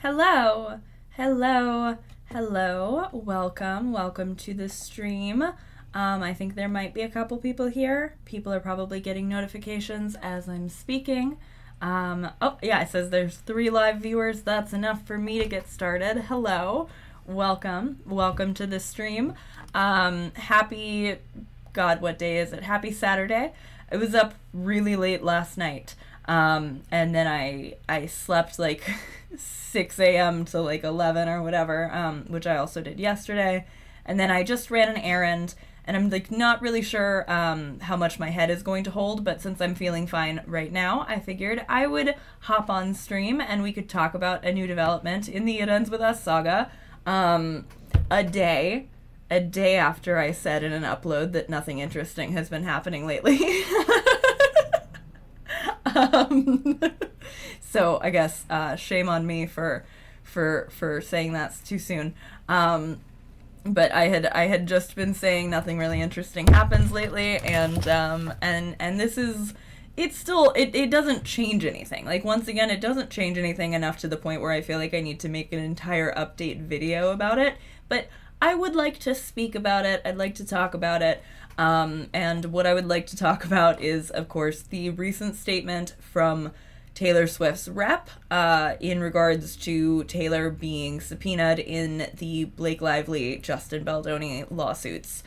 Hello, hello, hello. Welcome to the stream. I think there might be a couple people here. People are probably getting notifications as I'm speaking. Oh, yeah, it says there's 3 live viewers. That's enough for me to get started. Hello, welcome to the stream. Happy, God, what day is it? Happy Saturday. I was up really late last night. And then I slept like 6 a.m. to like 11 or whatever, which I also did yesterday. And then I just ran an errand, and I'm like not really sure how much my head is going to hold, but since I'm feeling fine right now, I figured I would hop on stream and we could talk about a new development in the It Ends With Us saga. A day after I said in an upload that nothing interesting has been happening lately. So I guess shame on me for saying that's too soon. But I had just been saying nothing really interesting happens lately, and this is it doesn't change anything. Like, once again, it doesn't change anything enough to the point where I feel like I need to make an entire update video about it. But I would like to speak about it. I'd like to talk about it. And what I would like to talk about is, of course, the recent statement from Taylor Swift's rep in regards to Taylor being subpoenaed in the Blake Lively, Justin Baldoni lawsuits.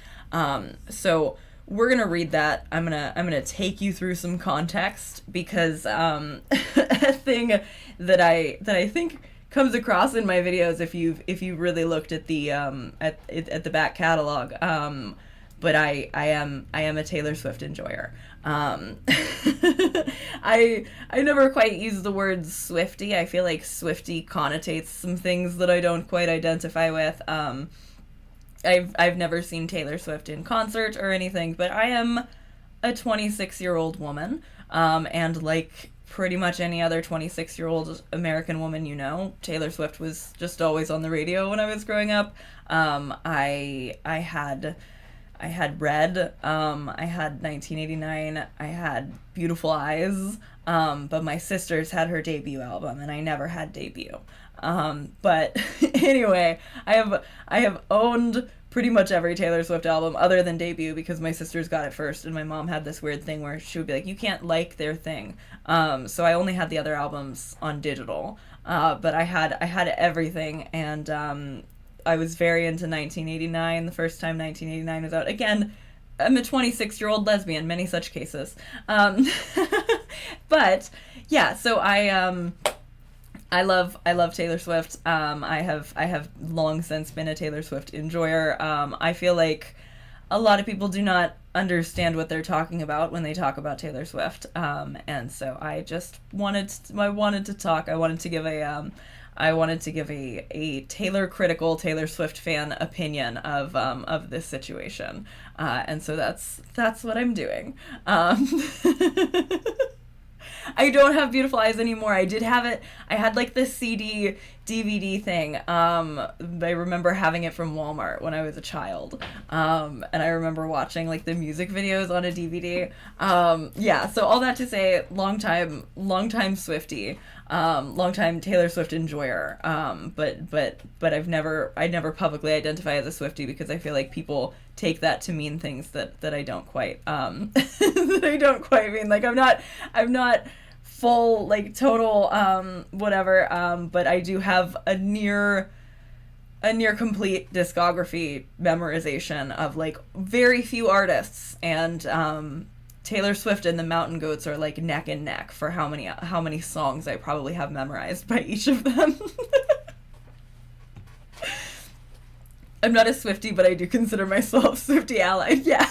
So we're gonna read that. I'm gonna take you through some context because a thing that I think comes across in my videos if you really looked at the at the back catalog. But I am a Taylor Swift enjoyer. I never quite use the word Swiftie. I feel like Swiftie connotates some things that I don't quite identify with. I've never seen Taylor Swift in concert or anything, but I am a 26-year-old woman, and like pretty much any other 26-year-old American woman you know, Taylor Swift was just always on the radio when I was growing up. I had Red, I had 1989, I had Beautiful Eyes, but my sister's had her debut album, and I never had debut. But anyway, I have owned pretty much every Taylor Swift album other than debut because my sister's got it first, and my mom had this weird thing where she would be like, you can't like their thing. So I only had the other albums on digital, but I had everything, and I was very into 1989, the first time 1989 was out. Again, I'm a 26-year-old lesbian, many such cases. But yeah, so I love Taylor Swift. I have long since been a Taylor Swift enjoyer. I feel like a lot of people do not understand what they're talking about when they talk about Taylor Swift. And so I just wanted to talk. I wanted to give a Taylor critical Taylor Swift fan opinion of this situation, and so that's what I'm doing. I don't have Beautiful Eyes anymore. I did have it. I had like this CD DVD thing. I remember having it from Walmart when I was a child. And I remember watching like the music videos on a DVD. Yeah, so all that to say, long time Swiftie. Long time Taylor Swift enjoyer. But I never publicly identify as a Swiftie because I feel like people take that to mean things that I don't quite that I don't quite mean. Like, I'm not full, like, total whatever, but I do have a near complete discography memorization of like very few artists, and Taylor Swift and the Mountain Goats are like neck and neck for how many songs I probably have memorized by each of them. I'm not a Swiftie, but I do consider myself Swiftie allied. Yeah.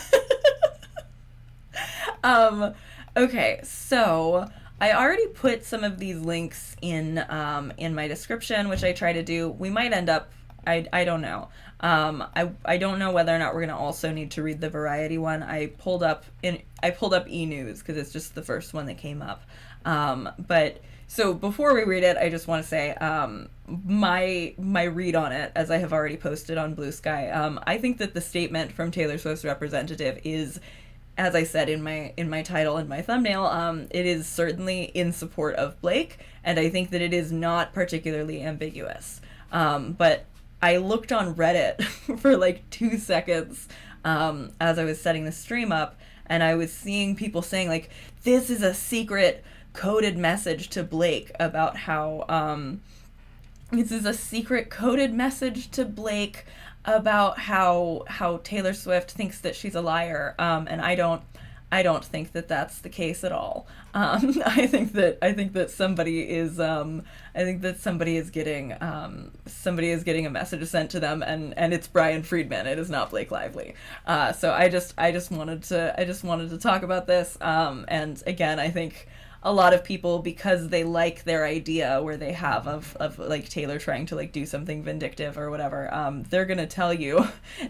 Okay, so I already put some of these links in my description, which I try to do. We might end up, I don't know. I don't know whether or not we're gonna also need to read the Variety one. I pulled up E! News because it's just the first one that came up. But so before we read it, I just want to say my read on it, as I have already posted on Blue Sky. I think that the statement from Taylor Swift's representative is as I said in my title and my thumbnail, it is certainly in support of Blake, and I think that it is not particularly ambiguous. But I looked on Reddit for like 2 seconds as I was setting the stream up, and I was seeing people saying like, this is a secret coded message to Blake about how this is a secret coded message to Blake about how Taylor Swift thinks that she's a liar, and I don't think that that's the case at all. I think that somebody is getting a message sent to them, and it's Brian Friedman. It is not Blake Lively. So I just wanted to talk about this. And again, I think a lot of people, because they like their idea where they have of like Taylor trying to like do something vindictive or whatever, they're gonna tell you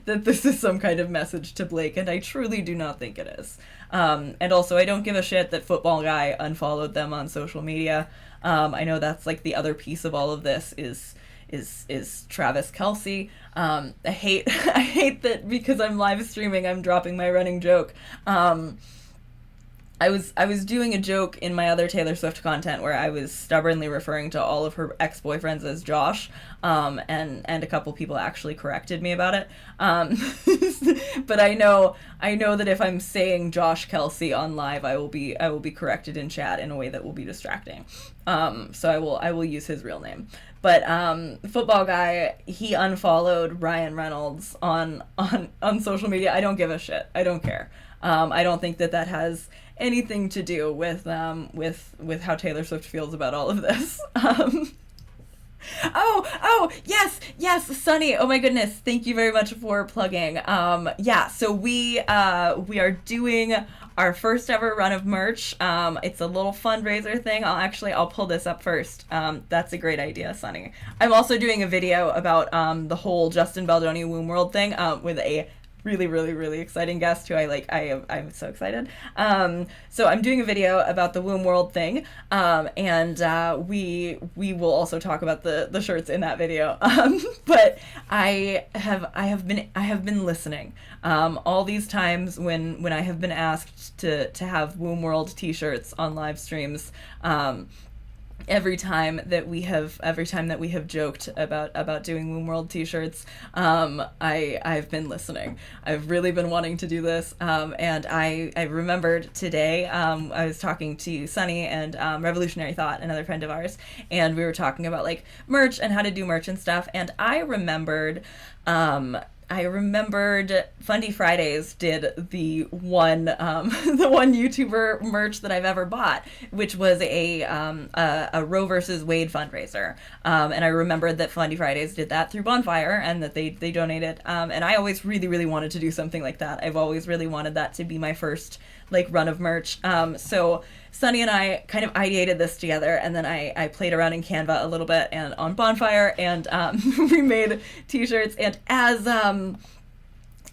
that this is some kind of message to Blake, and I truly do not think it is. And also, I don't give a shit that Football Guy unfollowed them on social media. I know that's like the other piece of all of this is Travis Kelce. I hate that because I'm live streaming, I'm dropping my running joke. I was doing a joke in my other Taylor Swift content where I was stubbornly referring to all of her ex-boyfriends as Josh, and a couple people actually corrected me about it. But I know that if I'm saying Josh Kelce on live, I will be corrected in chat in a way that will be distracting. So I will use his real name. But Football Guy, he unfollowed Ryan Reynolds on social media. I don't give a shit. I don't care. I don't think that has anything to do with how Taylor Swift feels about all of this. Oh, yes, Sunny. Oh my goodness, thank you very much for plugging. Yeah, so we are doing our first ever run of merch. It's a little fundraiser thing. I'll pull this up first. That's a great idea, Sunny. I'm also doing a video about the whole Justin Baldoni Womb World thing with a really exciting guest who I'm so excited. So I'm doing a video about the Womb World thing, and we will also talk about the shirts in that video. But I have been listening all these times when I have been asked to have Womb World t-shirts on live streams. Every time that we have joked about doing Womb World t-shirts, I've been listening. I've really been wanting to do this, and I remembered today, I was talking to Sunny and Revolutionary Thought, another friend of ours, and we were talking about like merch and how to do merch and stuff, and I remembered Fundy Fridays did the one YouTuber merch that I've ever bought, which was a Roe versus Wade fundraiser. And I remembered that Fundy Fridays did that through Bonfire and that they donated. And I always really wanted to do something like that. I've always really wanted that to be my first like run of merch. So Sunny and I kind of ideated this together, and then I played around in Canva a little bit and on Bonfire, and we made t-shirts. And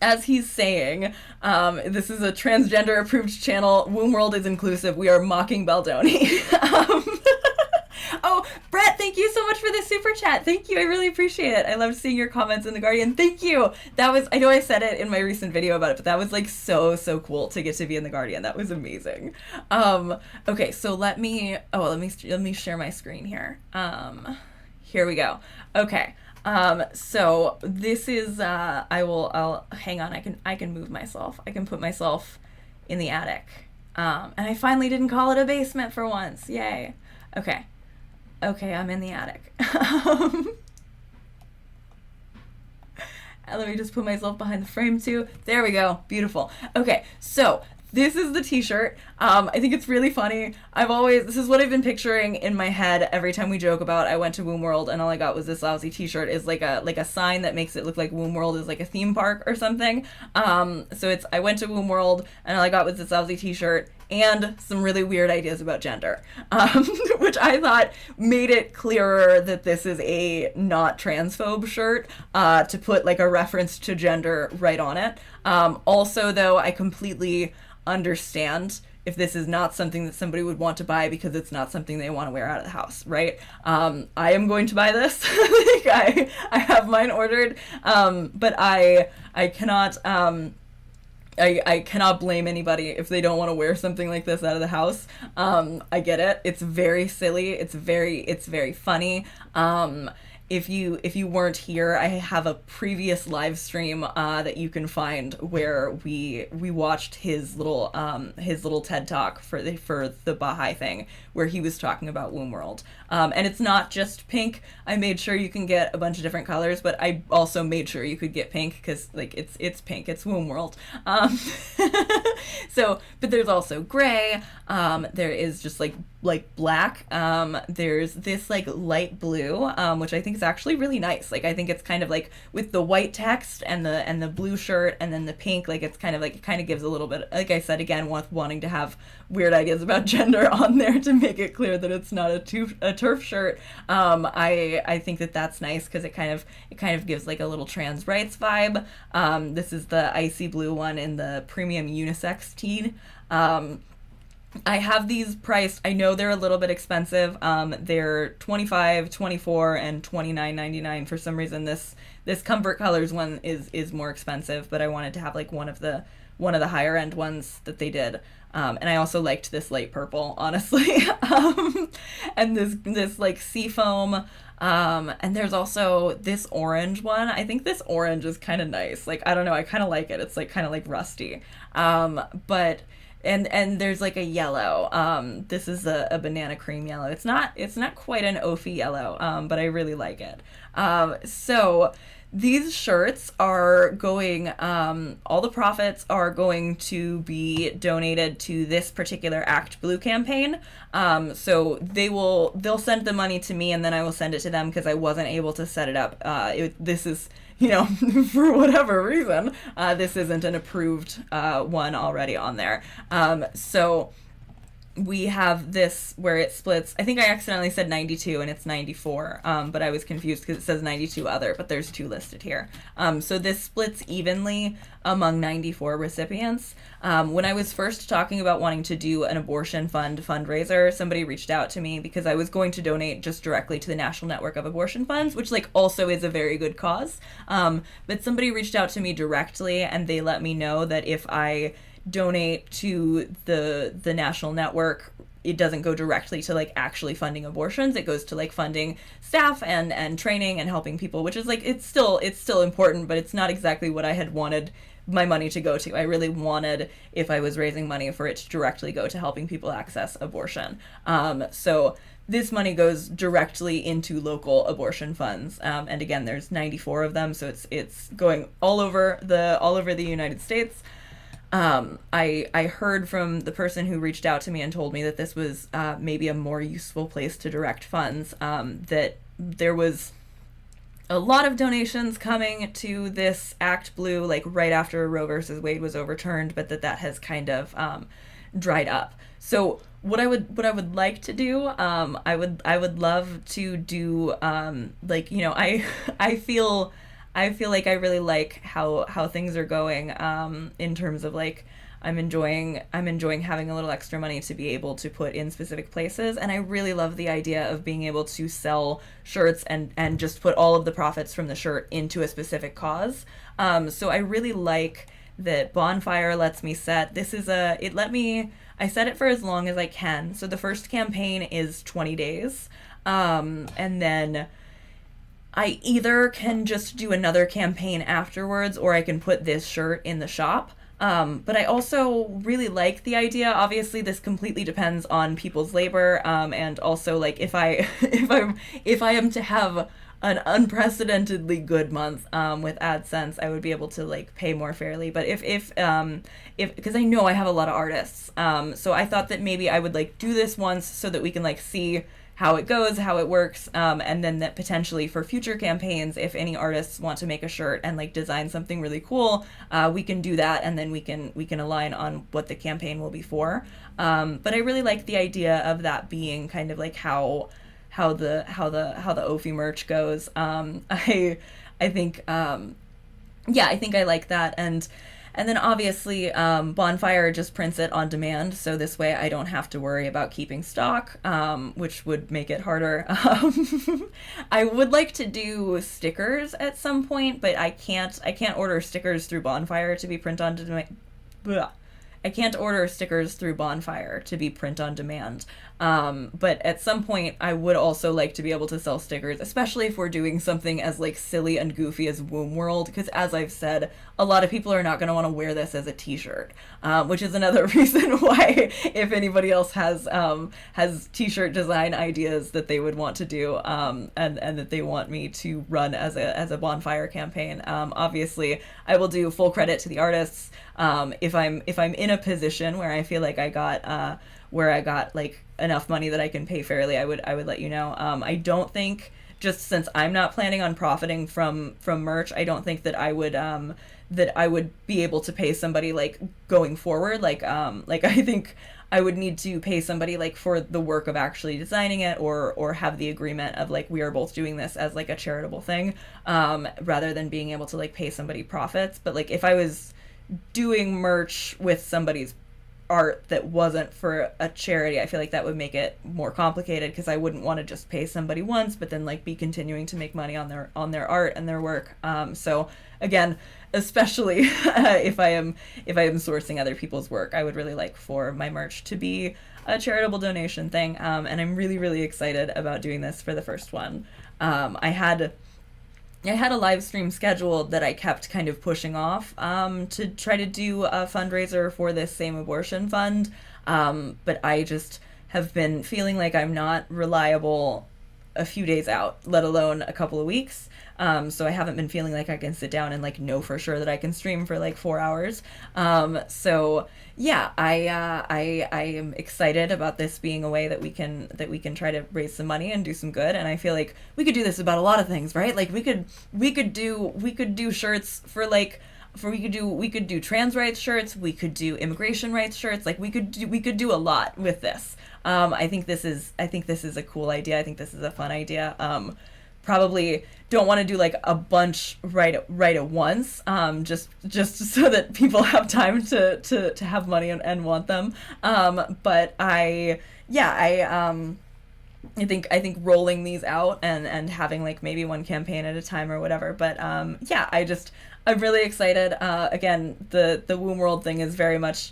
as he's saying, this is a transgender approved channel. Womb World is inclusive. We are mocking Baldoni. Oh, Brett, thank you so much for the super chat. Thank you. I really appreciate it. I loved seeing your comments in The Guardian. Thank you. That was, I know I said it in my recent video about it, but that was like so cool to get to be in The Guardian. That was amazing. Okay, so let me share my screen here. Here we go. Okay. So this is, I'll hang on. I can move myself. I can put myself in the attic. And I finally didn't call it a basement for once. Yay. Okay, I'm in the attic. And let me just put myself behind the frame too. There we go. Beautiful. Okay, so this is the t-shirt. I think it's really funny. This is what I've been picturing in my head every time we joke about I went to Womb World and all I got was this lousy t-shirt, is like a sign that makes it look like Womb World is like a theme park or something. So it's, I went to Womb World and all I got was this lousy t-shirt and some really weird ideas about gender, which I thought made it clearer that this is a not transphobe shirt, to put like a reference to gender right on it. Also, though, I completely understand if this is not something that somebody would want to buy because it's not something they want to wear out of the house, right? I am going to buy this. I have mine ordered, but I cannot, I cannot blame anybody if they don't want to wear something like this out of the house. I get it. It's very silly. It's very funny. If you weren't here, I have a previous live stream that you can find where we watched his little TED talk for the Baha'i thing, where he was talking about Womb World. And it's not just pink. I made sure you can get a bunch of different colors, but I also made sure you could get pink because like it's pink. It's Womb World. So, but there's also gray. There is just like black. There's this like light blue, which I think is actually really nice. Like I think it's kind of like with the white text and the blue shirt and then the pink, like it's kind of like, it kind of gives a little bit, like I said again, wanting to have weird ideas about gender on there to make it clear that it's not a turf shirt. I think that that's nice because it kind of gives like a little trans rights vibe. This is the icy blue one in the premium unisex teen. I have these priced. I know they're a little bit expensive. They're $25, $24, and $29.99. For some reason, this Comfort Colors one is more expensive, but I wanted to have like one of the higher end ones that they did. And I also liked this light purple, honestly. And this like sea foam. And there's also this orange one. I think this orange is kind of nice. Like I don't know, I kind of like it. It's like kind of like rusty. But and there's like a yellow. This is a banana cream yellow. It's not quite an Ophi yellow, but I really like it. So these shirts are going, all the profits are going to be donated to this particular Act Blue campaign. So they'll send the money to me and then I will send it to them because I wasn't able to set it up. This is, for whatever reason, this isn't an approved one already on there. So we have this where it splits. I think I accidentally said 92 and it's 94, but I was confused because it says 92 other, but there's 2 listed here. So this splits evenly among 94 recipients. When I was first talking about wanting to do an abortion fund fundraiser, somebody reached out to me because I was going to donate just directly to the National Network of Abortion Funds, which like also is a very good cause. But somebody reached out to me directly and they let me know that if I donate to the national network, it doesn't go directly to like actually funding abortions. It goes to like funding staff and training and helping people, which is like it's still important, but it's not exactly what I had wanted my money to go to. I really wanted, if I was raising money, for it to directly go to helping people access abortion. So this money goes directly into local abortion funds, and again, there's 94 of them, so it's going all over the United States. I heard from the person who reached out to me and told me that this was maybe a more useful place to direct funds, that there was a lot of donations coming to this Act Blue like right after Roe versus Wade was overturned, but that has kind of dried up. So what I would like to do, I would love to do I feel like I really like how things are going, in terms of like I'm enjoying having a little extra money to be able to put in specific places, and I really love the idea of being able to sell shirts and just put all of the profits from the shirt into a specific cause. So I really like that Bonfire lets me set. I set it for as long as I can. So the first campaign is 20 days, and then I either can just do another campaign afterwards, or I can put this shirt in the shop. But I also really like the idea. Obviously, this completely depends on people's labor, and also like if I am to have an unprecedentedly good month with AdSense, I would be able to like pay more fairly. But if because I know I have a lot of artists, so I thought that maybe I would like do this once so that we can like see how it goes, how it works, and then that potentially for future campaigns, if any artists want to make a shirt and like design something really cool, we can do that, and then we can align on what the campaign will be for. But I really like the idea of that being kind of like how the Ophi merch goes. I think I think I like that. And then obviously, Bonfire just prints it on demand, so this way I don't have to worry about keeping stock, which would make it harder. I would like to do stickers at some point, but I can't order stickers through Bonfire to be printed bleh. I can't order stickers through Bonfire to be print on demand. But at some point, I would also like to be able to sell stickers, especially if we're doing something as like silly and goofy as Womb World. Because as I've said, a lot of people are not going to want to wear this as a T-shirt, which is another reason why, if anybody else has T-shirt design ideas that they would want to do, and that they want me to run as a Bonfire campaign, obviously I will do full credit to the artists. If I'm in a position where I feel like I got like enough money that I can pay fairly, I would let you know. I don't think, just since I'm not planning on profiting from merch, I don't think that I would be able to pay somebody like going forward. Like I think I would need to pay somebody like for the work of actually designing it, or have the agreement of like we are both doing this as like a charitable thing, rather than being able to like pay somebody profits. But like if I was doing merch with somebody's art that wasn't for a charity, I feel like that would make it more complicated, because I wouldn't want to just pay somebody once but then like be continuing to make money on their art and their work. So again, especially if I am sourcing other people's work, I would really like for my merch to be a charitable donation thing. And I'm really, really excited about doing this for the first one. I had a live stream scheduled that I kept kind of pushing off, to try to do a fundraiser for this same abortion fund. But I just have been feeling like I'm not reliable a few days out, let alone a couple of weeks. So I haven't been feeling like I can sit down and like know for sure that I can stream for like 4 hours. So yeah, I am excited about this being a way that we can try to raise some money and do some good. And I feel like we could do this about a lot of things, right? Like we could do shirts for like, we could do trans rights shirts, we could do immigration rights shirts, like we could do a lot with this. I think this is a cool idea. I think this is a fun idea. Probably don't want to do like a bunch right at once, just so that people have time to have money and want them. But I think rolling these out and having like maybe one campaign at a time or whatever. But I'm really excited. Again, the Womb World thing is very much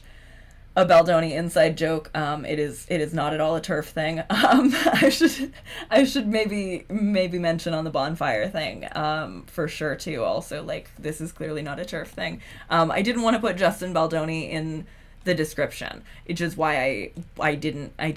a Baldoni inside joke. It is not at all a turf thing. I should maybe mention on the Bonfire thing, for sure too. Also, like, this is clearly not a turf thing. I didn't want to put Justin Baldoni in the description, which is why I didn't because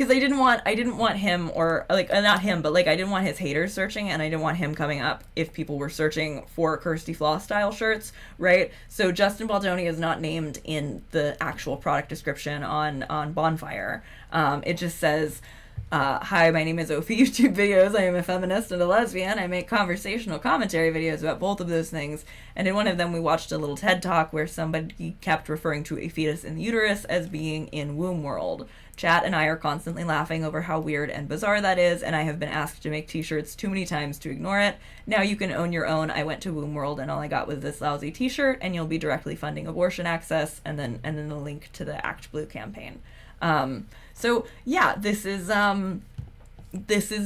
I didn't want him, or like not him, but like I didn't want his haters searching, and I didn't want him coming up if people were searching for Kirsty Flaw style shirts, right? So Justin Baldoni is not named in the actual product description on Bonfire. It just says, hi, my name is Ophi YouTube Videos. I am a feminist and a lesbian. I make conversational commentary videos about both of those things. And in one of them, we watched a little TED Talk where somebody kept referring to a fetus in the uterus as being in Womb World. Chat and I are constantly laughing over how weird and bizarre that is, and I have been asked to make t-shirts too many times to ignore it. Now you can own your own. I went to Womb World and all I got was this lousy t-shirt, and you'll be directly funding abortion access, and then the link to the Act Blue campaign. So yeah, this is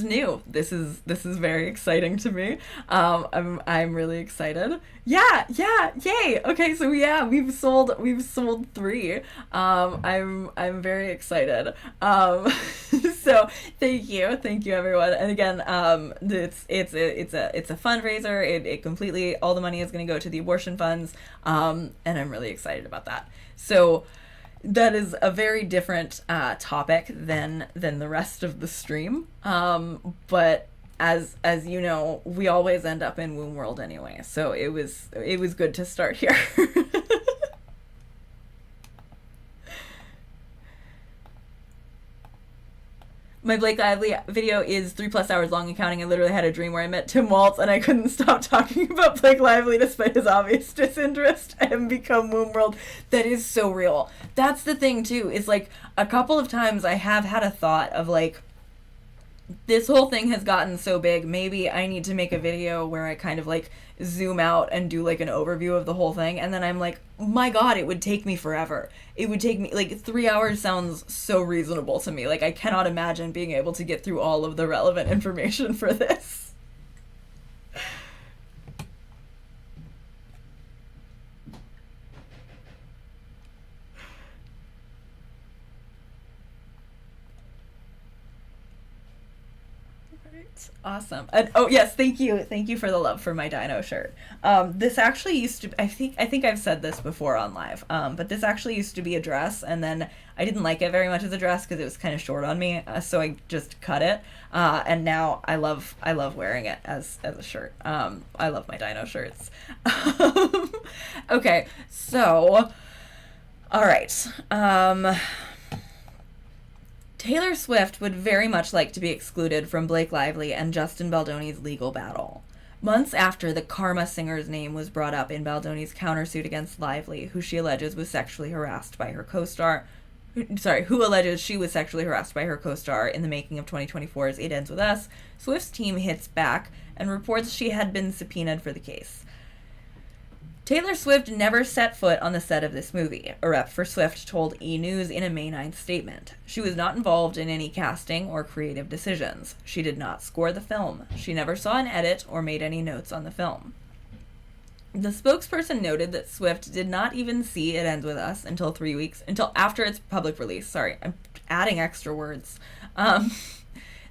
new. This is very exciting to me. I'm really excited. Yeah, yay. Okay, so yeah, we've sold 3. I'm very excited. So thank you everyone. And again, it's a fundraiser. It completely, all the money is going to go to the abortion funds. And I'm really excited about that. So that is a very different topic than the rest of the stream. But as you know, we always end up in Womb World anyway, so it was good to start here. My Blake Lively video is 3+ hours long and counting. I literally had a dream where I met Tim Waltz and I couldn't stop talking about Blake Lively despite his obvious disinterest and become Womb World. That is so real. That's the thing too, is like a couple of times I have had a thought of like, this whole thing has gotten so big, maybe I need to make a video where I kind of like zoom out and do like an overview of the whole thing, and then I'm like, my god, it would take me forever. It would take me like 3 hours. Sounds so reasonable to me. Like, I cannot imagine being able to get through all of the relevant information for this. Awesome. And, oh yes, thank you for the love for my dino shirt. This actually used to, I think I've said this before on live, but this actually used to be a dress, and then I didn't like it very much as a dress because it was kind of short on me, so I just cut it, and now I love wearing it as a shirt. I love my dino shirts. Okay, so all right. Taylor Swift would very much like to be excluded from Blake Lively and Justin Baldoni's legal battle. Months after the Karma singer's name was brought up in Baldoni's countersuit against Lively, who she alleges was sexually harassed by her co-star, who alleges she was sexually harassed by her co-star in the making of 2024's It Ends With Us, Swift's team hits back and reports she had been subpoenaed for the case. Taylor Swift never set foot on the set of this movie, a rep for Swift told E! News in a May 9th statement. She was not involved in any casting or creative decisions. She did not score the film. She never saw an edit or made any notes on the film. The spokesperson noted that Swift did not even see It Ends With Us until after its public release. Sorry, I'm adding extra words.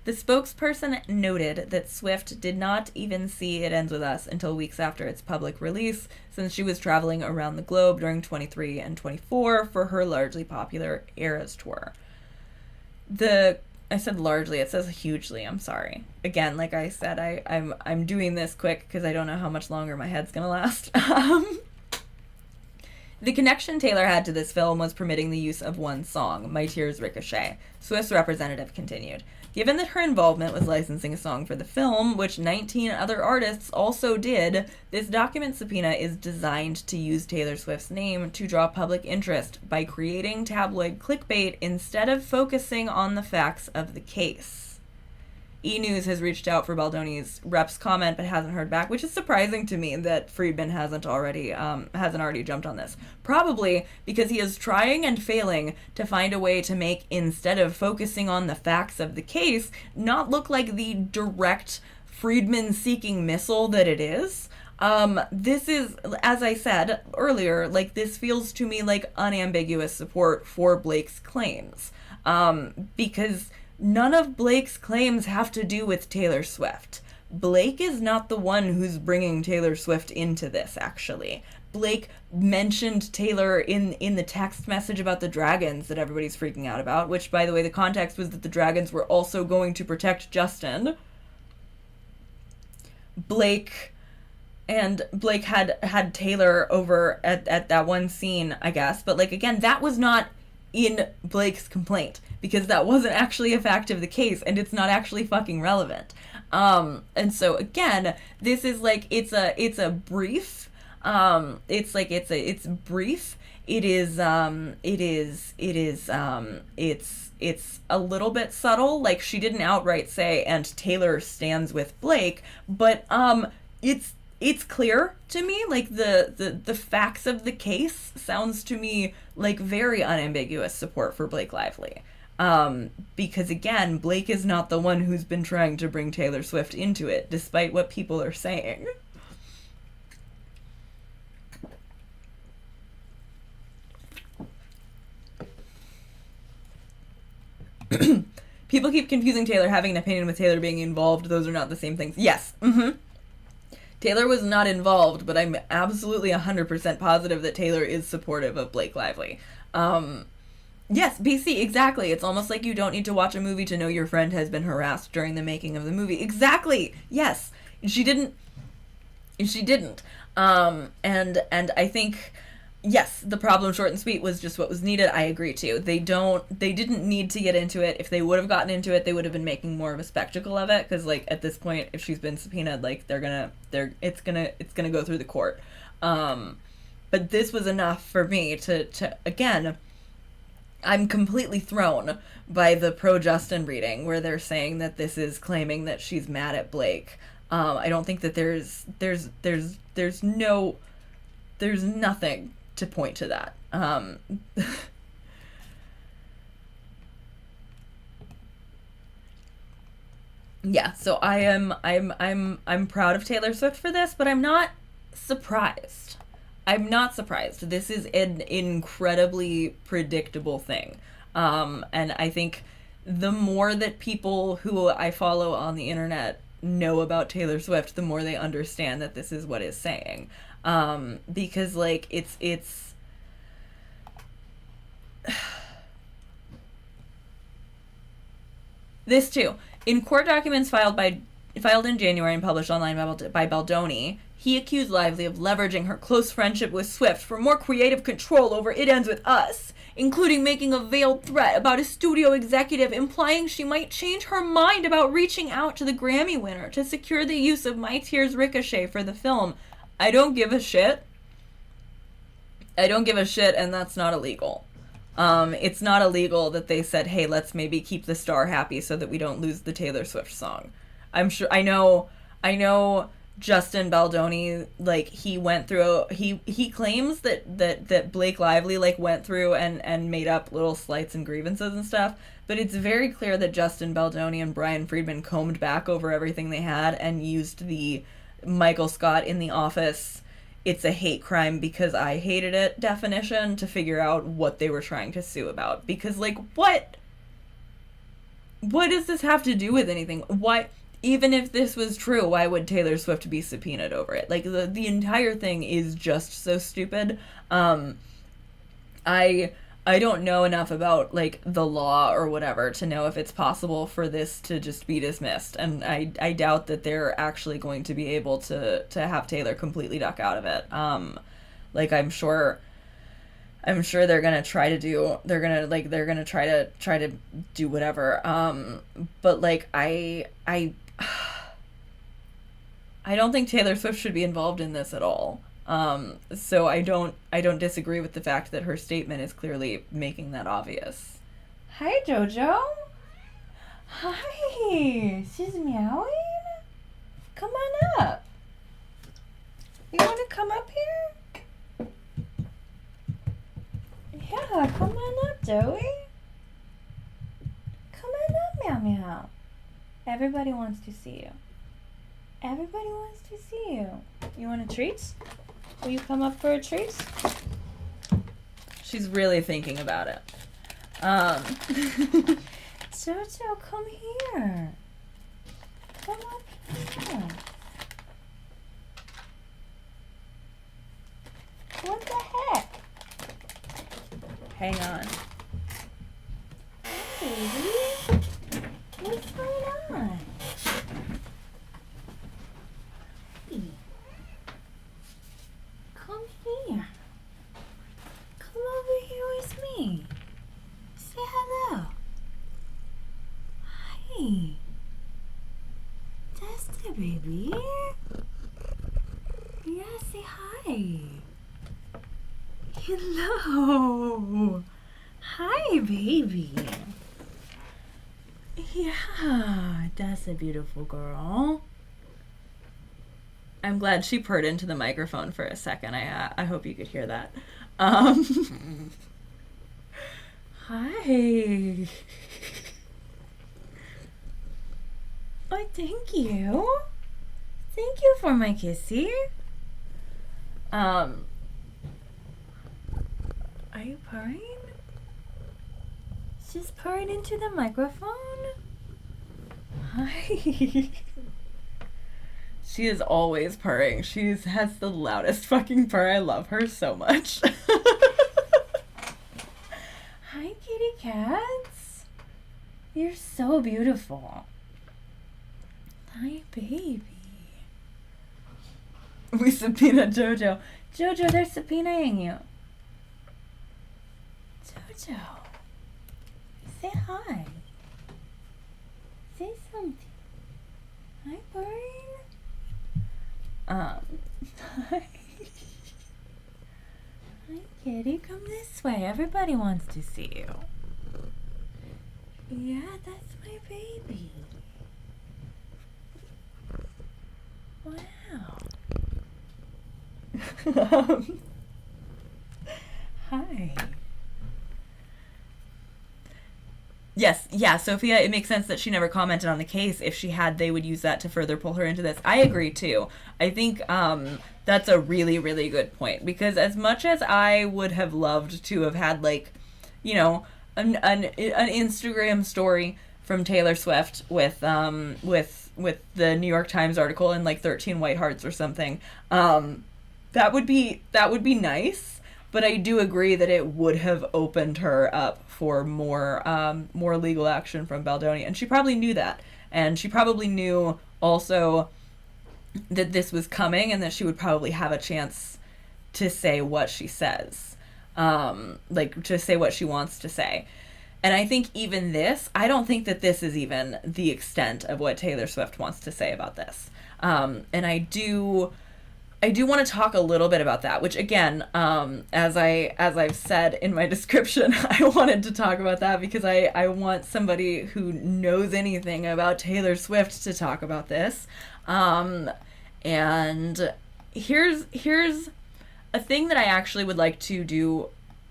The spokesperson noted that Swift did not even see It Ends With Us until weeks after its public release, since she was traveling around the globe during 23 and 24 for her largely popular Eras tour. I said largely, it says hugely, I'm sorry. Again, like I said, I'm doing this quick because I don't know how much longer my head's gonna last. The connection Taylor had to this film was permitting the use of one song, My Tears Ricochet. Swift's representative continued. Given that her involvement was licensing a song for the film, which 19 other artists also did, this document subpoena is designed to use Taylor Swift's name to draw public interest by creating tabloid clickbait instead of focusing on the facts of the case. E! News has reached out for Baldoni's rep's comment but hasn't heard back, which is surprising to me that Friedman hasn't already jumped on this. Probably because he is trying and failing to find a way to make, instead of focusing on the facts of the case, not look like the direct Friedman-seeking missile that it is. This is, as I said earlier, like, this feels to me like unambiguous support for Blake's claims. Because none of Blake's claims have to do with Taylor Swift. Blake is not the one who's bringing Taylor Swift into this, actually. Blake mentioned Taylor in the text message about the dragons that everybody's freaking out about, which, by the way, the context was that the dragons were also going to protect Justin. Blake had Taylor over at that one scene, I guess, but, like, again, that was not in Blake's complaint, because that wasn't actually a fact of the case, and it's not actually fucking relevant. And so again, this is like, it's a brief. It's brief. It's a little bit subtle. Like, she didn't outright say, and Taylor stands with Blake, but it's clear to me, like, the facts of the case sounds to me like very unambiguous support for Blake Lively. Because again, Blake is not the one who's been trying to bring Taylor Swift into it, despite what people are saying. People keep confusing Taylor having an opinion with Taylor being involved. Those are not the same things. Yes. Taylor was not involved, but I'm absolutely 100% positive that Taylor is supportive of Blake Lively. Yes, BC, exactly. It's almost like you don't need to watch a movie to know your friend has been harassed during the making of the movie. Exactly. Yes. She didn't. And I think, yes, the problem, short and sweet, was just what was needed. I agree too. They didn't need to get into it. If they would have gotten into it, they would have been making more of a spectacle of it. Because, like, at this point, if she's been subpoenaed, like, it's gonna go through the court. But this was enough for me to again, I'm completely thrown by the pro-Justin reading where they're saying that this is claiming that she's mad at Blake. I don't think that there's nothing to point to that. Yeah, so I'm proud of Taylor Swift for this, but I'm not surprised. This is an incredibly predictable thing. And I think the more that people who I follow on the internet know about Taylor Swift, the more they understand that this is what it's saying. Because like it's this too. In court documents filed in January and published online by Baldoni, he accused Lively of leveraging her close friendship with Swift for more creative control over It Ends With Us, including making a veiled threat about a studio executive implying she might change her mind about reaching out to the Grammy winner to secure the use of My Tears Ricochet for the film. I don't give a shit. And that's not illegal. It's not illegal that they said, hey, let's maybe keep the star happy so that we don't lose the Taylor Swift song. I know Justin Baldoni, like, he went through, he claims that Blake Lively, like, went through and made up little slights and grievances and stuff, but it's very clear that Justin Baldoni and Brian Friedman combed back over everything they had and used the Michael Scott in The Office "it's a hate crime because I hated it" definition to figure out what they were trying to sue about. Because, like, what does this have to do with anything? Why, even if this was true, why would Taylor Swift be subpoenaed over it? Like, the entire thing is just so stupid. I don't know enough about, like, the law or whatever to know if it's possible for this to just be dismissed. And I doubt that they're actually going to be able to have Taylor completely duck out of it. Like, I'm sure they're gonna try to try to do whatever. But, like, I don't think Taylor Swift should be involved in this at all. So I don't disagree with the fact that her statement is clearly making that obvious. Hi, Jojo. Hi. She's meowing. Come on up. You want to come up here? Yeah, come on up, Joey. Come on up, meow meow. Everybody wants to see you. Everybody wants to see you. You want a treat? Will you come up for a treat? She's really thinking about it. Jojo, come here. Come up here. What the heck? Hang on. Hey, baby. What's going on? Hey. Come here. Come over here with me. Say hello. Hi. That's the baby. Yeah, say hi. Hello. Hi, baby. Yeah, that's a beautiful girl. I'm glad she purred into the microphone for a second. I hope you could hear that. Hi. Oh, thank you. Thank you for my kissy. Are you purring? She's purring into the microphone. Hi. She is always purring. She has the loudest fucking purr. I love her so much. Hi, kitty cats. You're so beautiful. Hi, baby. We subpoenaed Jojo. Jojo, they're subpoenaing you. Jojo. Say hi. Say something. Hi, bird. Hi. Hi, kitty. Come this way. Everybody wants to see you. Yeah, that's my baby. Wow. Hi. Yes, yeah, Sophia, it makes sense that she never commented on the case. If she had, they would use that to further pull her into this. I agree, too. I think that's a really, really good point. Because as much as I would have loved to have had, like, you know, an Instagram story from Taylor Swift with the New York Times article and like 13 white hearts or something. That would be nice, but I do agree that it would have opened her up for more legal action from Baldoni, and she probably knew that, and she probably knew also that this was coming and that she would probably have a chance to say what she says, like to say what she wants to say. And I think even this, I don't think that this is even the extent of what Taylor Swift wants to say about this. And I do want to talk a little bit about that, which again, as I've said in my description, I wanted to talk about that because I want somebody who knows anything about Taylor Swift to talk about this. And here's a thing that I actually would like to do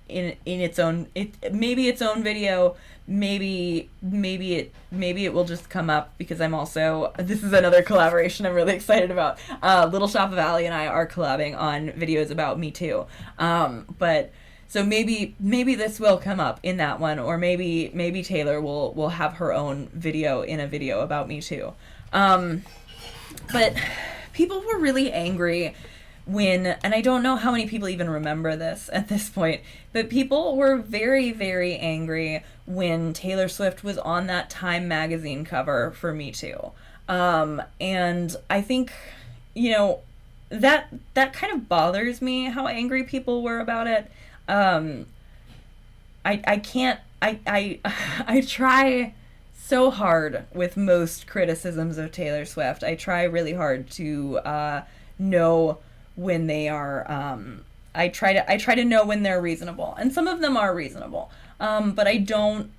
in its own, maybe its own video, maybe it will just come up because I'm also, this is another collaboration I'm really excited about. Little Shop of Alley and I are collabing on videos about Me Too. But so maybe this will come up in that one, or maybe Taylor will have her own video in a video about Me Too. But people were really angry when, and I don't know how many people even remember this at this point, but people were very, very angry when Taylor Swift was on that Time magazine cover for Me Too. And I think, that kind of bothers me, how angry people were about it. I try so hard with most criticisms of Taylor Swift. I try really hard to know when they are I try to know when they're reasonable, and some of them are reasonable, but I don't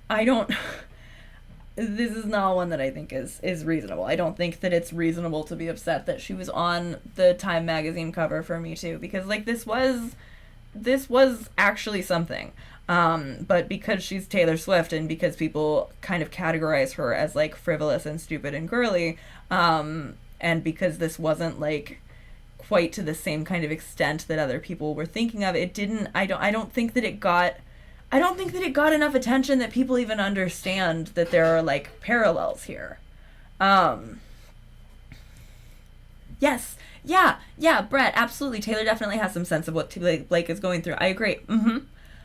this is not one that I think is reasonable. I don't think that it's reasonable to be upset that she was on the Time magazine cover for Me Too, because like this was actually something, but because she's Taylor Swift and because people kind of categorize her as like frivolous and stupid and girly, and because this wasn't like quite to the same kind of extent that other people were thinking of, it didn't, I don't think that it got enough attention that people even understand that there are like parallels here. Yes, yeah, Brett, absolutely. Taylor definitely has some sense of what Blake is going through. I agree.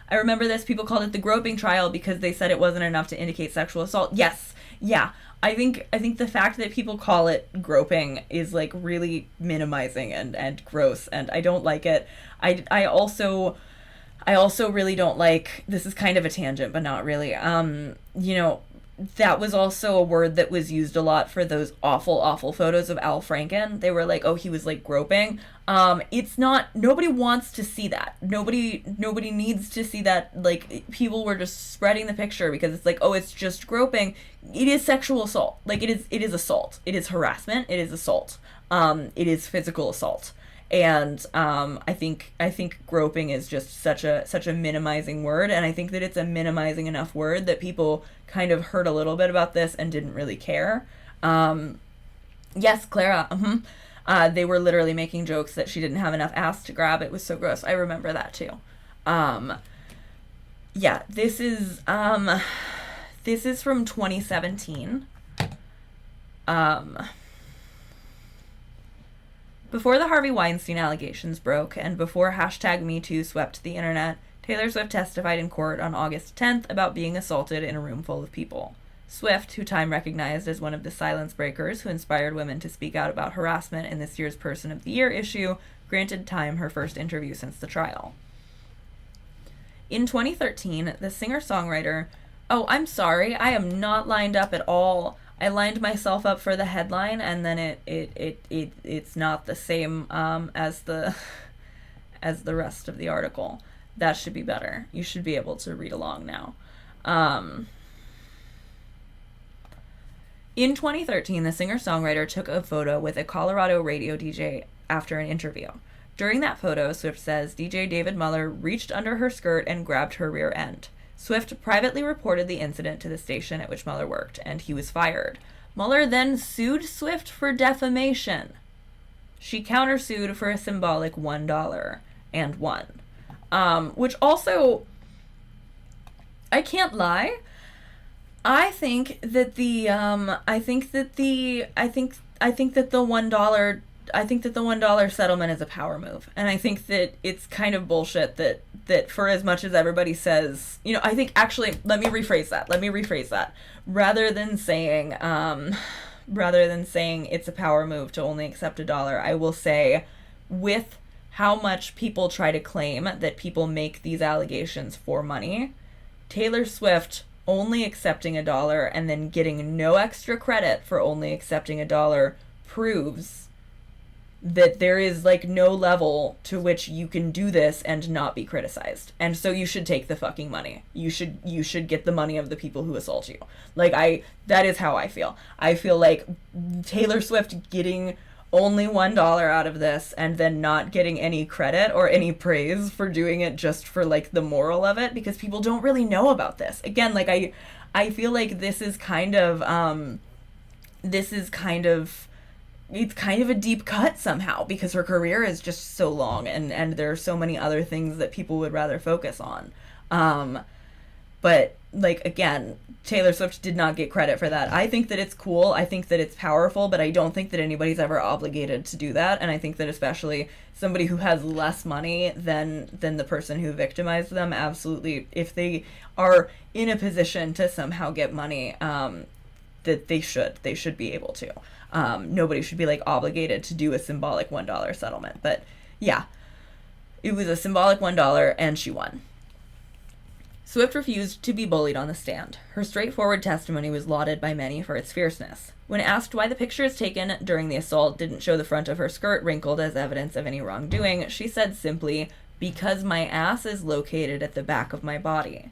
I remember this. People called it the groping trial because they said it wasn't enough to indicate sexual assault. Yes, yeah. I think the fact that people call it groping is like really minimizing and gross, and I don't like it. I also really don't like, this is kind of a tangent, but not really. That was also a word that was used a lot for those awful photos of Al Franken. They were like, oh, he was like groping. It's not, nobody wants to see that. Nobody needs to see that. Like, people were just spreading the picture because it's like, oh, it's just groping. It is sexual assault. Like, it is assault. It is harassment. It is assault. It is physical assault. And I think groping is just such a minimizing word, and I think that it's a minimizing enough word that people kind of heard a little bit about this and didn't really care. Yes, Clara. They were literally making jokes that she didn't have enough ass to grab. It was so gross. I remember that too. Yeah, this is from 2017. Before the Harvey Weinstein allegations broke, and before #MeToo swept the internet, Taylor Swift testified in court on August 10th about being assaulted in a room full of people. Swift, who Time recognized as one of the silence breakers who inspired women to speak out about harassment in this year's Person of the Year issue, granted Time her first interview since the trial. In 2013, the singer-songwriter... Oh, I'm sorry, I am not lined up at all. I lined myself up for the headline, and then it's not the same as the rest of the article. That should be better. You should be able to read along now. In 2013, the singer-songwriter took a photo with a Colorado radio DJ after an interview. During that photo, Swift says DJ David Muller reached under her skirt and grabbed her rear end. Swift privately reported the incident to the station at which Muller worked, and he was fired. Muller then sued Swift for defamation. She countersued for a symbolic $1 and won. Which also, I can't lie. I think that the $1 settlement is a power move, and I think that it's kind of bullshit that for as much as everybody says, I think actually let me rephrase that. Rather than saying it's a power move to only accept $1, I will say, with how much people try to claim that people make these allegations for money, Taylor Swift only accepting $1 and then getting no extra credit for only accepting $1 proves that there is like no level to which you can do this and not be criticized. And so you should take the fucking money. You should get the money of the people who assault you. That is how I feel. I feel like Taylor Swift getting only $1 out of this and then not getting any credit or any praise for doing it just for like the moral of it, because people don't really know about this. Again, I feel like this is kind of it's kind of a deep cut somehow, because her career is just so long and there are so many other things that people would rather focus on. But again, Taylor Swift did not get credit for that. I think that it's cool. I think that it's powerful, but I don't think that anybody's ever obligated to do that. And I think that especially somebody who has less money than the person who victimized them, absolutely, if they are in a position to somehow get money, that they should be able to. Nobody should be obligated to do a symbolic $1 settlement. But yeah, it was a symbolic $1 and she won. Swift refused to be bullied on the stand. Her straightforward testimony was lauded by many for its fierceness. When asked why the pictures taken during the assault didn't show the front of her skirt wrinkled as evidence of any wrongdoing, she said simply, "Because my ass is located at the back of my body."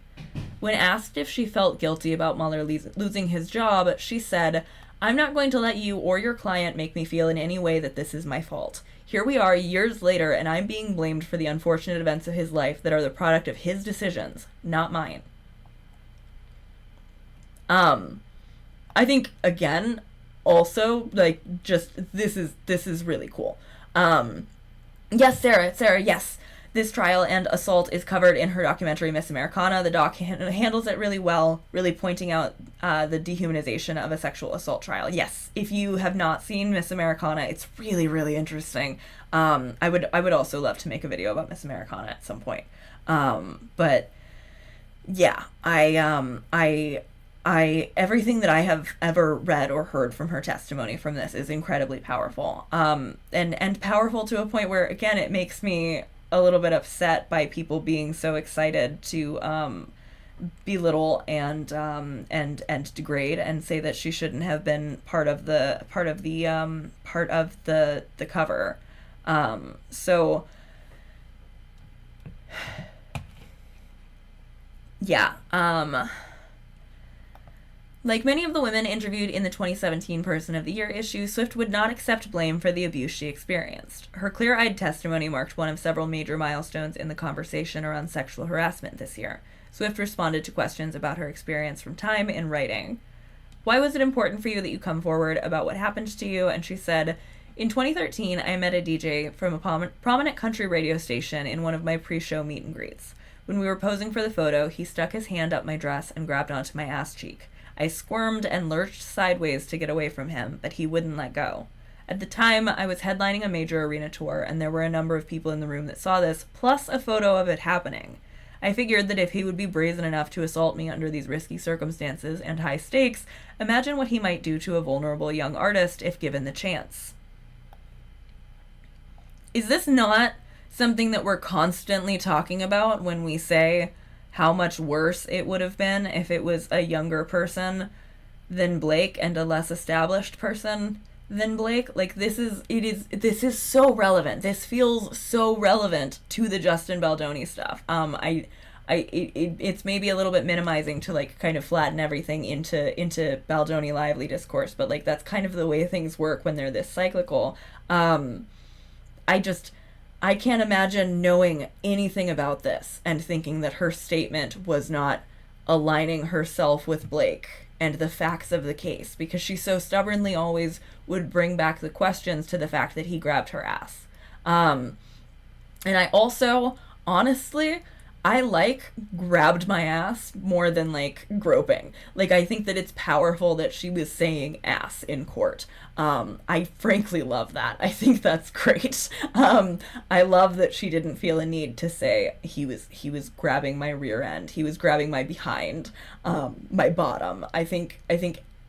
When asked if she felt guilty about Mueller losing his job, she said, "I'm not going to let you or your client make me feel in any way that this is my fault. Here we are years later, and I'm being blamed for the unfortunate events of his life that are the product of his decisions, not mine." I think, again, also, just, this is really cool. Yes, Sarah, yes. This trial and assault is covered in her documentary, Miss Americana. The doc handles it really well, really pointing out the dehumanization of a sexual assault trial. Yes, if you have not seen Miss Americana, it's really, really interesting. I would also love to make a video about Miss Americana at some point. But yeah, I everything that I have ever read or heard from her testimony from this is incredibly powerful. And powerful to a point where, again, it makes me a little bit upset by people being so excited to belittle and degrade and say that she shouldn't have been part of the cover. So yeah. Like many of the women interviewed in the 2017 Person of the Year issue, Swift would not accept blame for the abuse she experienced. Her clear-eyed testimony marked one of several major milestones in the conversation around sexual harassment this year. Swift responded to questions about her experience from Time in writing. "Why was it important for you that you come forward about what happened to you?" And she said, "In 2013, I met a DJ from a prominent country radio station in one of my pre-show meet and greets. When we were posing for the photo, he stuck his hand up my dress and grabbed onto my ass cheek. I squirmed and lurched sideways to get away from him, but he wouldn't let go. At the time, I was headlining a major arena tour, and there were a number of people in the room that saw this, plus a photo of it happening. I figured that if he would be brazen enough to assault me under these risky circumstances and high stakes, imagine what he might do to a vulnerable young artist if given the chance." Is this not something that we're constantly talking about when we say how much worse it would have been if it was a younger person than Blake and a less established person than Blake? This is so relevant. This feels so relevant to the Justin Baldoni stuff. It's maybe a little bit minimizing to kind of flatten everything into Baldoni lively discourse, but that's kind of the way things work when they're this cyclical. I can't imagine knowing anything about this and thinking that her statement was not aligning herself with Blake and the facts of the case, because she so stubbornly always would bring back the questions to the fact that he grabbed her ass. And I also, honestly, I like grabbed my ass more than like groping. Like, I think that it's powerful that she was saying ass in court. I frankly love that. I think that's great. I love that she didn't feel a need to say he was grabbing my rear end. He was grabbing my behind, my bottom. I think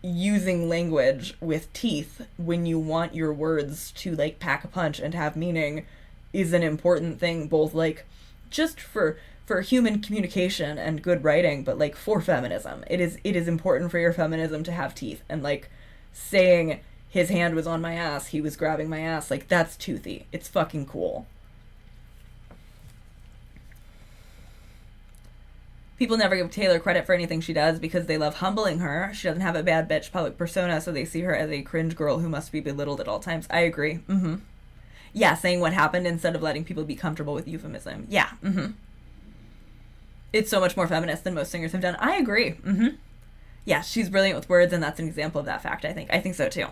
using language with teeth when you want your words to like pack a punch and have meaning is an important thing, both like just for human communication and good writing, but like for feminism. It is important for your feminism to have teeth, and like saying his hand was on my ass, he was grabbing my ass, like that's toothy. It's fucking cool. People never give Taylor credit for anything she does because they love humbling her. She doesn't have a bad bitch public persona, so they see her as a cringe girl who must be belittled at all times. I agree. Yeah, saying what happened instead of letting people be comfortable with euphemism. Yeah. It's so much more feminist than most singers have done. I agree. Yeah, she's brilliant with words, and that's an example of that fact, I think. I think so, too.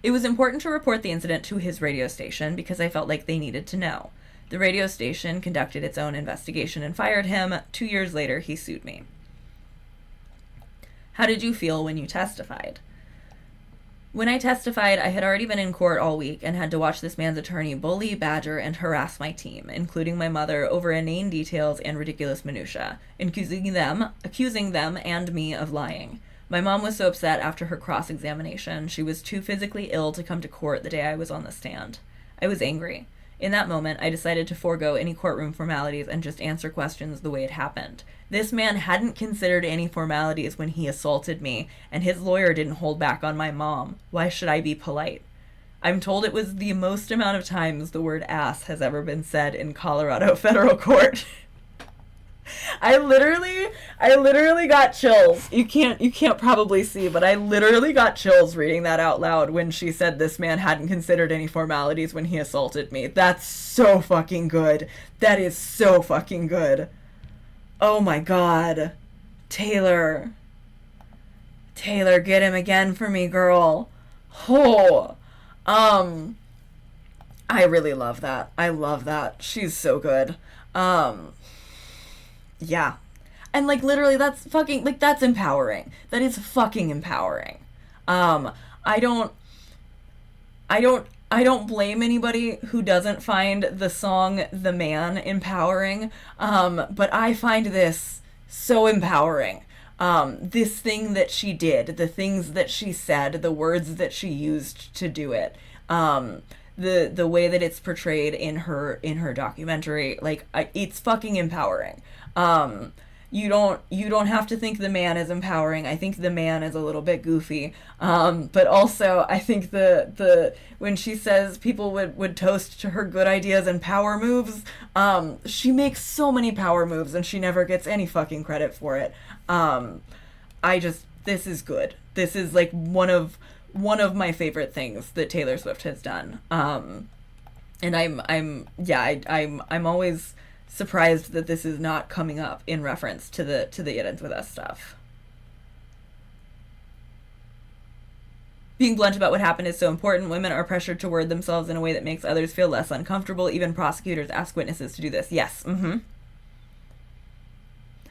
It was important to report the incident to his radio station because I felt like they needed to know. The radio station conducted its own investigation and fired him. 2 years later, he sued me. How did you feel when you testified? When I testified, I had already been in court all week and had to watch this man's attorney bully, badger, and harass my team, including my mother, over inane details and ridiculous minutia, accusing them and me of lying. My mom was so upset after her cross-examination. She was too physically ill to come to court the day I was on the stand. I was angry. In that moment, I decided to forego any courtroom formalities and just answer questions the way it happened. This man hadn't considered any formalities when he assaulted me, and his lawyer didn't hold back on my mom. Why should I be polite? I'm told it was the most amount of times the word ass has ever been said in Colorado federal court. I literally got chills. You can't probably see, but I literally got chills reading that out loud when she said this man hadn't considered any formalities when he assaulted me. That's so fucking good. That is so fucking good. Oh my god. Taylor, get him again for me, girl. Oh. I really love that. I love that. She's so good. Yeah. And like literally that's fucking like that's empowering. That is fucking empowering. I don't blame anybody who doesn't find the song The Man empowering. But I find this so empowering. This thing that she did, the things that she said, the words that she used to do it. The way that it's portrayed in her documentary, like it's fucking empowering. You don't have to think the man is empowering. I think the man is a little bit goofy. But also I think the when she says people would toast to her good ideas and power moves, she makes so many power moves and she never gets any fucking credit for it. This is good. This is like one of my favorite things that Taylor Swift has done. And I'm always surprised that this is not coming up in reference to the It Ends With Us stuff. Being blunt about what happened is so important. Women are pressured to word themselves in a way that makes others feel less uncomfortable. Even prosecutors ask witnesses to do this. Yes.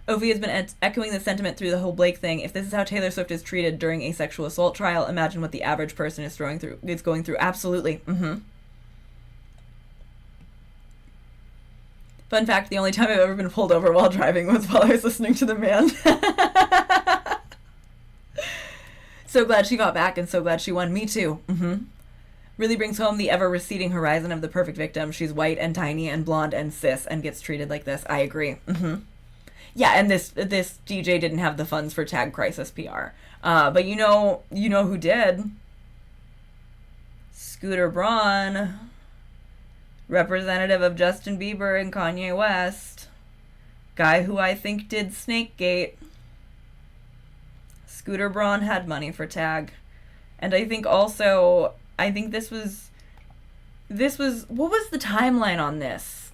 Ovi has been echoing the sentiment through the whole Blake thing. If this is how Taylor Swift is treated during a sexual assault trial, imagine what the average person is going through. Absolutely. Fun fact, the only time I've ever been pulled over while driving was while I was listening to The Man. So glad she got back and so glad she won. Me too. Really brings home the ever-receding horizon of the perfect victim. She's white and tiny and blonde and cis and gets treated like this. I agree. Yeah, and this DJ didn't have the funds for Tag Crisis PR. But you know who did? Scooter Braun, representative of Justin Bieber and Kanye West, guy who I think did Snakegate. Scooter Braun had money for Tag. And I think this was what was the timeline on this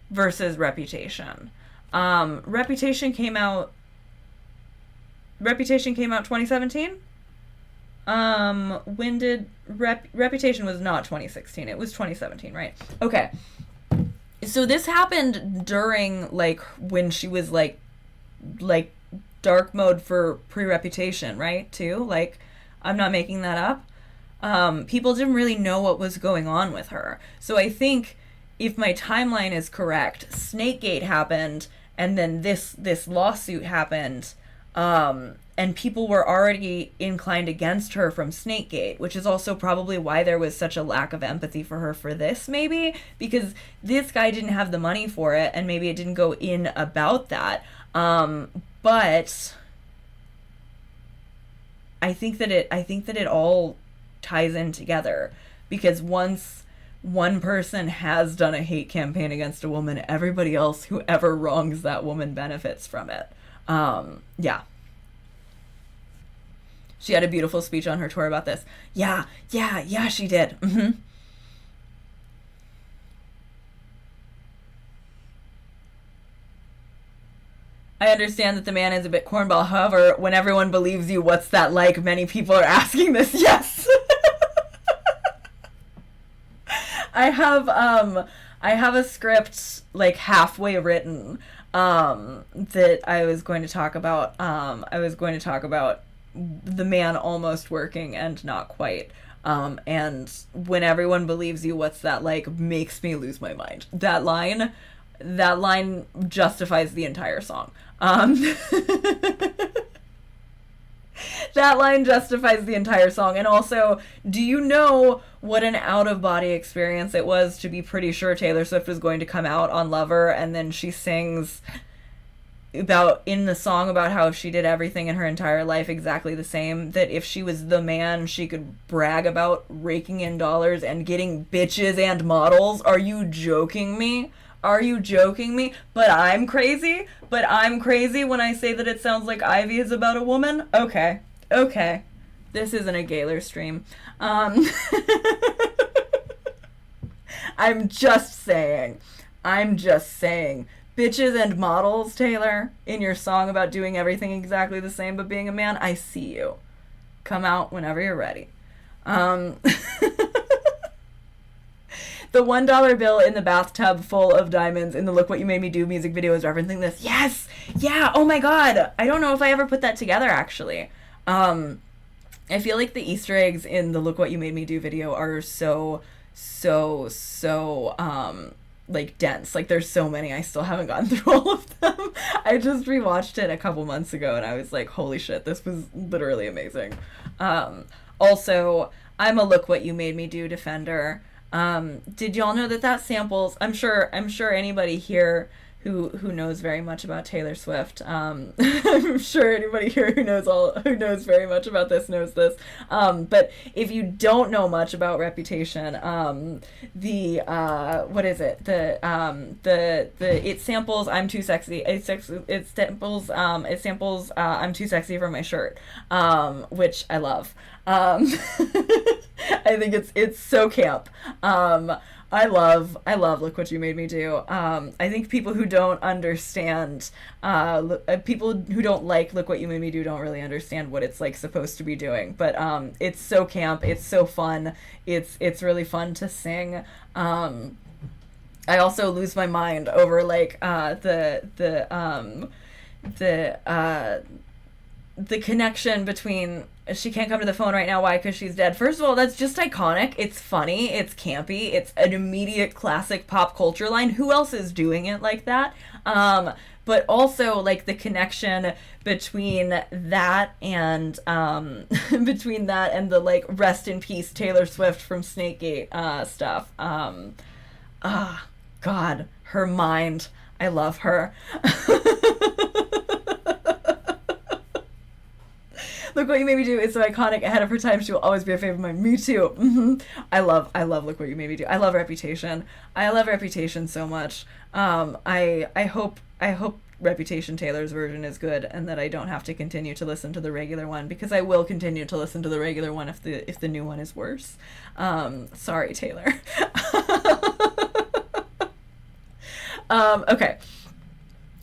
versus Reputation? Reputation came out 2017? When did Reputation was not 2016, it was 2017, right? Okay. So this happened during like when she was like dark mode for pre-reputation, right? Too, like, I'm not making that up. People didn't really know what was going on with her. So I think if my timeline is correct, Snakegate happened, and then this lawsuit happened, and people were already inclined against her from Snakegate, which is also probably why there was such a lack of empathy for her for this, maybe because this guy didn't have the money for it, and maybe it didn't go in about that. But I think that it all ties in together, because once one person has done a hate campaign against a woman, everybody else who ever wrongs that woman benefits from it. Yeah. She had a beautiful speech on her tour about this. Yeah, yeah, yeah, she did. I understand that the man is a bit cornball. However, when everyone believes you, what's that like? Many people are asking this. Yes. I have a script like halfway written that I was going to talk about. I was going to talk about the man almost working and not quite. And when everyone believes you, what's that like? Makes me lose my mind. That line justifies the entire song. That line justifies the entire song. And also, do you know what an out of body experience it was to be pretty sure Taylor Swift was going to come out on Lover, and then she sings about in the song about how if she did everything in her entire life exactly the same, that if she was the man, she could brag about raking in dollars and getting bitches and models? Are you joking me? Are you joking me? But I'm crazy? But I'm crazy when I say that it sounds like Ivy is about a woman? Okay. Okay. This isn't a Gaylor stream. I'm just saying. I'm just saying. Bitches and models, Taylor, in your song about doing everything exactly the same but being a man, I see you. Come out whenever you're ready. The $1 bill in the bathtub full of diamonds in the Look What You Made Me Do music video is referencing this. Yes! Yeah, oh my god! I don't know if I ever put that together, actually. I feel like the Easter eggs in the Look What You Made Me Do video are so, like, dense. Like, there's so many. I still haven't gotten through all of them. I just rewatched it a couple months ago, and I was like, holy shit, this was literally amazing. Also, I'm a Look What You Made Me Do defender. Did y'all know that samples? I'm sure anybody here who knows very much about Taylor Swift. I'm sure anybody here who knows very much about this knows this. But if you don't know much about Reputation, the what is it? It samples "I'm Too Sexy." It samples "I'm Too Sexy for My Shirt," which I love. I think it's so camp. I love Look What You Made Me Do. I think people who don't understand, people who don't like Look What You Made Me Do don't really understand what it's like supposed to be doing. But it's so camp. It's so fun. It's really fun to sing. I also lose my mind over like the connection between she can't come to the phone right now. Why? Because she's dead. First of all, that's just iconic. It's funny. It's campy. It's an immediate classic pop culture line. Who else is doing it like that? But also like the connection between that and the like rest in peace Taylor Swift from Snakegate stuff. God, her mind. I love her. Look What You Made Me Do is so iconic, ahead of her time. She will always be a favorite of mine. Me too. I love Look What You Made Me Do. I love Reputation. I love Reputation so much. I hope Reputation Taylor's version is good, and that I don't have to continue to listen to the regular one, because I will continue to listen to the regular one if the new one is worse. Sorry, Taylor. Okay.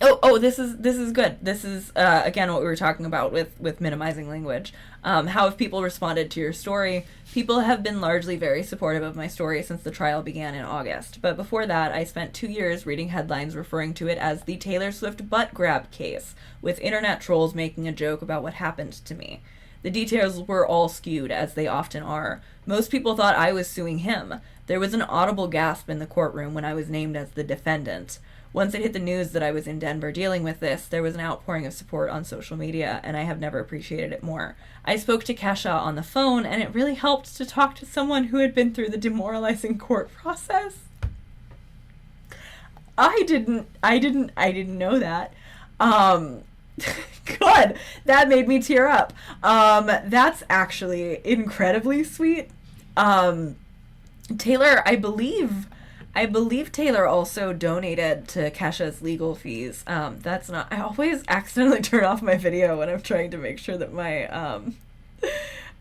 This is good. This is again what we were talking about with minimizing language. How have people responded to your story? People have been largely very supportive of my story since the trial began in August. But before that, I spent 2 years reading headlines referring to it as the Taylor Swift butt grab case, with internet trolls making a joke about what happened to me. The details were all skewed, as they often are. Most people thought I was suing him. There was an audible gasp in the courtroom when I was named as the defendant. Once it hit the news that I was in Denver dealing with this, there was an outpouring of support on social media, and I have never appreciated it more. I spoke to Kesha on the phone, and it really helped to talk to someone who had been through the demoralizing court process. I didn't know that. God, that made me tear up. That's actually incredibly sweet. Taylor, I believe Taylor also donated to Kesha's legal fees. That's not. I always accidentally turn off my video when I'm trying to make sure that my.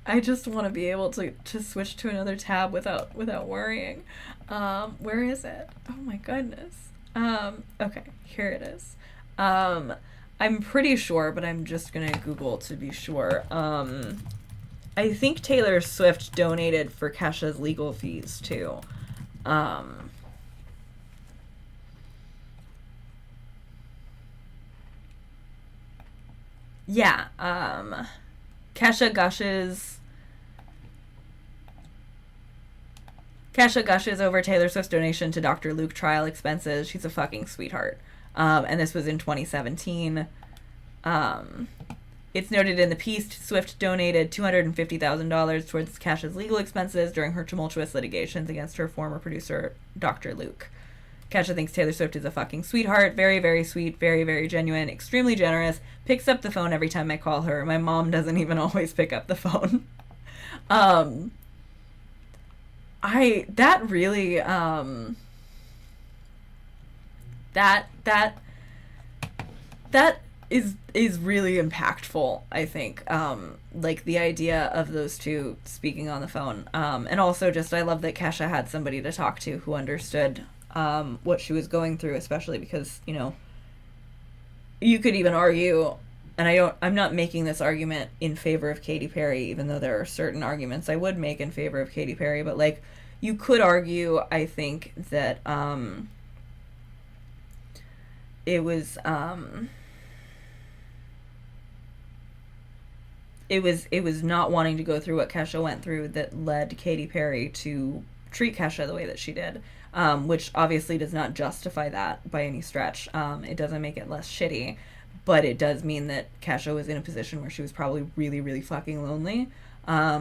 I just want to be able to switch to another tab without worrying. Where is it? Oh my goodness. Okay, here it is. I'm pretty sure, but I'm just gonna Google to be sure. I think Taylor Swift donated for Kesha's legal fees too. Yeah, Kesha gushes. Kesha gushes over Taylor Swift's donation to Dr. Luke trial expenses. She's a fucking sweetheart. And this was in 2017. It's noted in the piece Swift donated $250,000 towards Kesha's legal expenses during her tumultuous litigations against her former producer, Dr. Luke. Kesha thinks Taylor Swift is a fucking sweetheart, very, very sweet, very, very genuine, extremely generous, picks up the phone every time I call her. My mom doesn't even always pick up the phone. That really, that is really impactful, I think. Like the idea of those two speaking on the phone. And also just I love that Kesha had somebody to talk to who understood what she was going through, especially because, you know, you could even argue, and I'm not making this argument in favor of Katy Perry, even though there are certain arguments I would make in favor of Katy Perry, but like you could argue, I think, that it was not wanting to go through what Kesha went through that led Katy Perry to treat Kesha the way that she did, which obviously does not justify that by any stretch. It doesn't make it less shitty, but it does mean that Kesha was in a position where she was probably really, really fucking lonely. I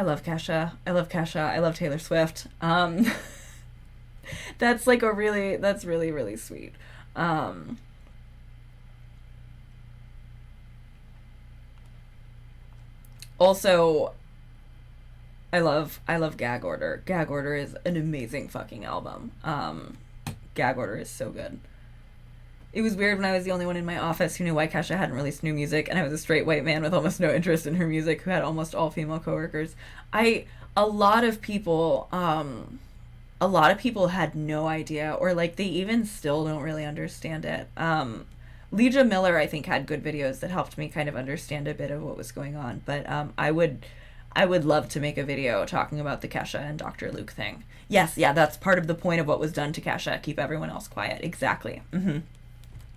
love Kesha. I love Kesha. I love Taylor Swift. That's really, really sweet. Also, I love Gag Order. Gag Order is an amazing fucking album. Gag Order is so good. It was weird when I was the only one in my office who knew why Kesha hadn't released new music, and I was a straight white man with almost no interest in her music who had almost all female coworkers. A lot of people had no idea, or like they even still don't really understand it. Legia Miller, I think, had good videos that helped me kind of understand a bit of what was going on. But I would love to make a video talking about the Kesha and Dr. Luke thing. Yes, yeah, that's part of the point of what was done to Kesha. Keep everyone else quiet. Exactly.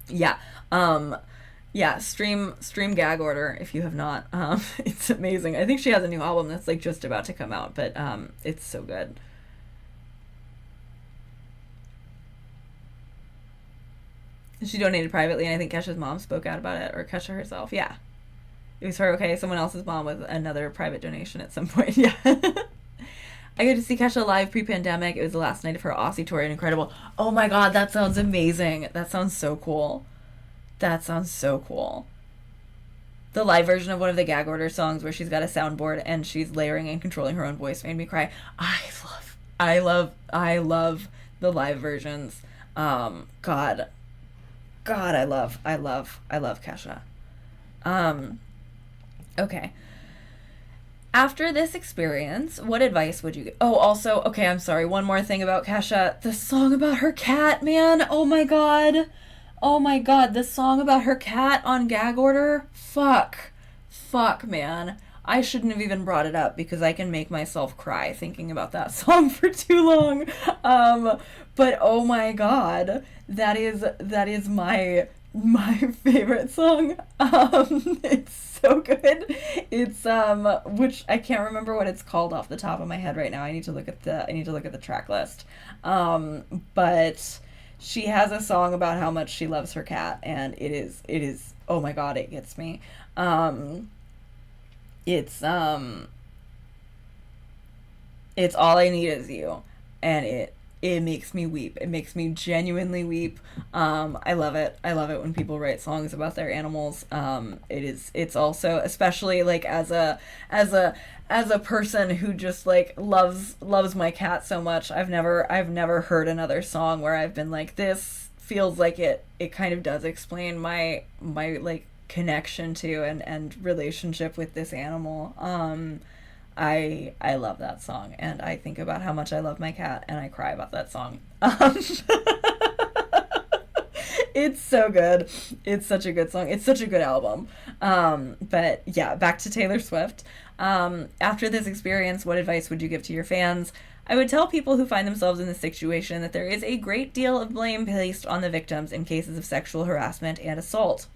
Yeah. Yeah, stream Gag Order if you have not. It's amazing. I think she has a new album that's like just about to come out, but it's so good. She donated privately, and I think Kesha's mom spoke out about it, or Kesha herself. Yeah. It was her, okay, someone else's mom with another private donation at some point. Yeah. I got to see Kesha live pre-pandemic. It was the last night of her Aussie tour and incredible. Oh my god, that sounds amazing. That sounds so cool. That sounds so cool. The live version of one of the Gag Order songs where she's got a soundboard and she's layering and controlling her own voice made me cry. I love the live versions. God, I love Kesha. Okay. After this experience, what advice would you give? Oh, also, okay, I'm sorry. One more thing about Kesha. The song about her cat, man. Oh my god. Oh my god. The song about her cat on gag order. Fuck. Fuck, man. I shouldn't have even brought it up because I can make myself cry thinking about that song for too long. But oh my god. That is my favorite song. It's so good. It's which I can't remember what it's called off the top of my head right now. I need to look at the track list. But she has a song about how much she loves her cat, and it is oh my god, it gets me. It's it's All I Need Is You, and it makes me weep. It makes me genuinely weep. I love it. I love it when people write songs about their animals. It's also, especially like as a person who just like loves my cat so much. I've never heard another song where I've been like, this feels like it kind of does explain my like connection to and relationship with this animal. I love that song, and I think about how much I love my cat, and I cry about that song. It's so good. It's such a good song. It's such a good album. But yeah, back to Taylor Swift. After this experience, what advice would you give to your fans? I would tell people who find themselves in this situation that there is a great deal of blame placed on the victims in cases of sexual harassment and assault.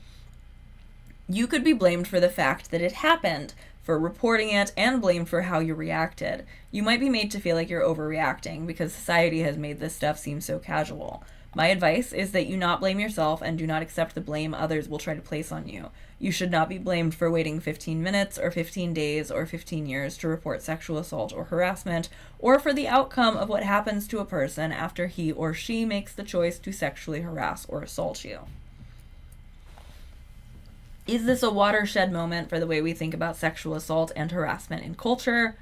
You could be blamed for the fact that it happened, for reporting it, and blamed for how you reacted. You might be made to feel like you're overreacting because society has made this stuff seem so casual. My advice is that you not blame yourself and do not accept the blame others will try to place on you. You should not be blamed for waiting 15 minutes or 15 days or 15 years to report sexual assault or harassment, or for the outcome of what happens to a person after he or she makes the choice to sexually harass or assault you. Is this a watershed moment for the way we think about sexual assault and harassment in culture?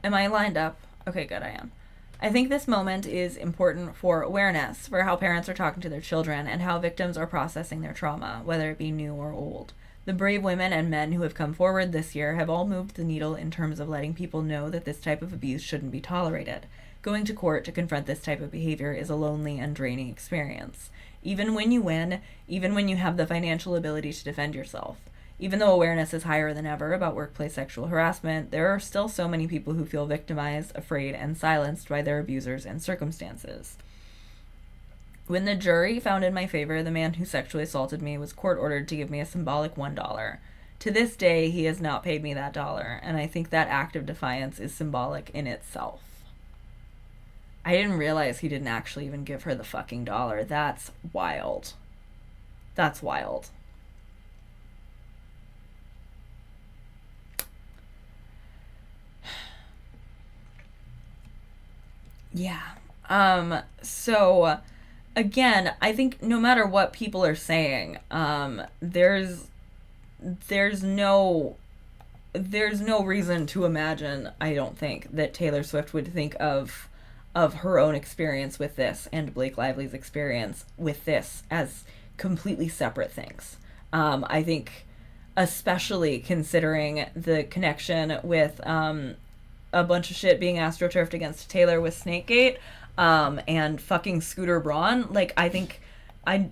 Am I lined up? Okay, good, I am. I think this moment is important for awareness, for how parents are talking to their children, and how victims are processing their trauma, whether it be new or old. The brave women and men who have come forward this year have all moved the needle in terms of letting people know that this type of abuse shouldn't be tolerated. Going to court to confront this type of behavior is a lonely and draining experience. Even when you win, even when you have the financial ability to defend yourself. Even though awareness is higher than ever about workplace sexual harassment, there are still so many people who feel victimized, afraid, and silenced by their abusers and circumstances. When the jury found in my favor the man who sexually assaulted me was court-ordered to give me a symbolic $1. To this day, he has not paid me that dollar, and I think that act of defiance is symbolic in itself. I didn't realize he didn't actually even give her the fucking dollar. That's wild. That's wild. Yeah. So again, I think no matter what people are saying, there's no reason to imagine, I don't think, that Taylor Swift would think of her own experience with this and Blake Lively's experience with this as completely separate things. I think, especially considering the connection with a bunch of shit being astroturfed against Taylor with Snakegate, and fucking Scooter Braun, like, I think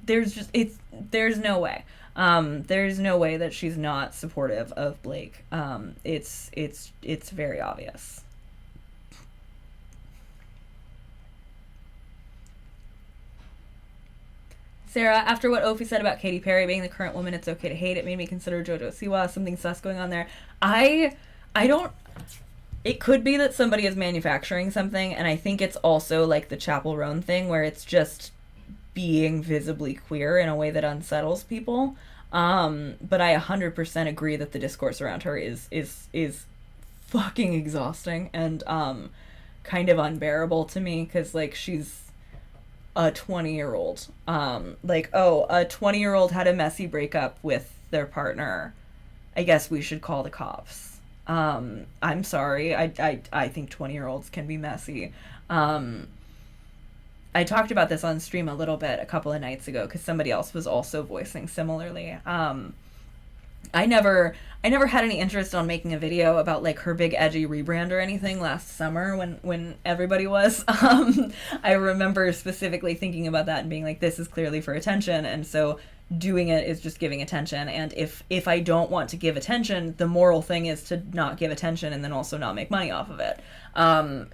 there's no way. There's no way that she's not supportive of Blake. It's very obvious. Sarah, after what Ophi said about Katy Perry being the current woman it's okay to hate, it made me consider JoJo Siwa. Something sus going on there. I don't... It could be that somebody is manufacturing something, and I think it's also like the Chappell Roan thing, where it's just being visibly queer in a way that unsettles people. But I 100% agree that the discourse around her is fucking exhausting and kind of unbearable to me, because like she's a 20-year-old. Like, oh, a 20-year-old had a messy breakup with their partner. I guess we should call the cops. I'm sorry. I think 20-year-olds can be messy. I talked about this on stream a little bit a couple of nights ago because somebody else was also voicing similarly. I never I never had any interest on making a video about like her big edgy rebrand or anything last summer when everybody was. I remember specifically thinking about that and being like, this is clearly for attention, and so doing it is just giving attention. And if I don't want to give attention, the moral thing is to not give attention and then also not make money off of it.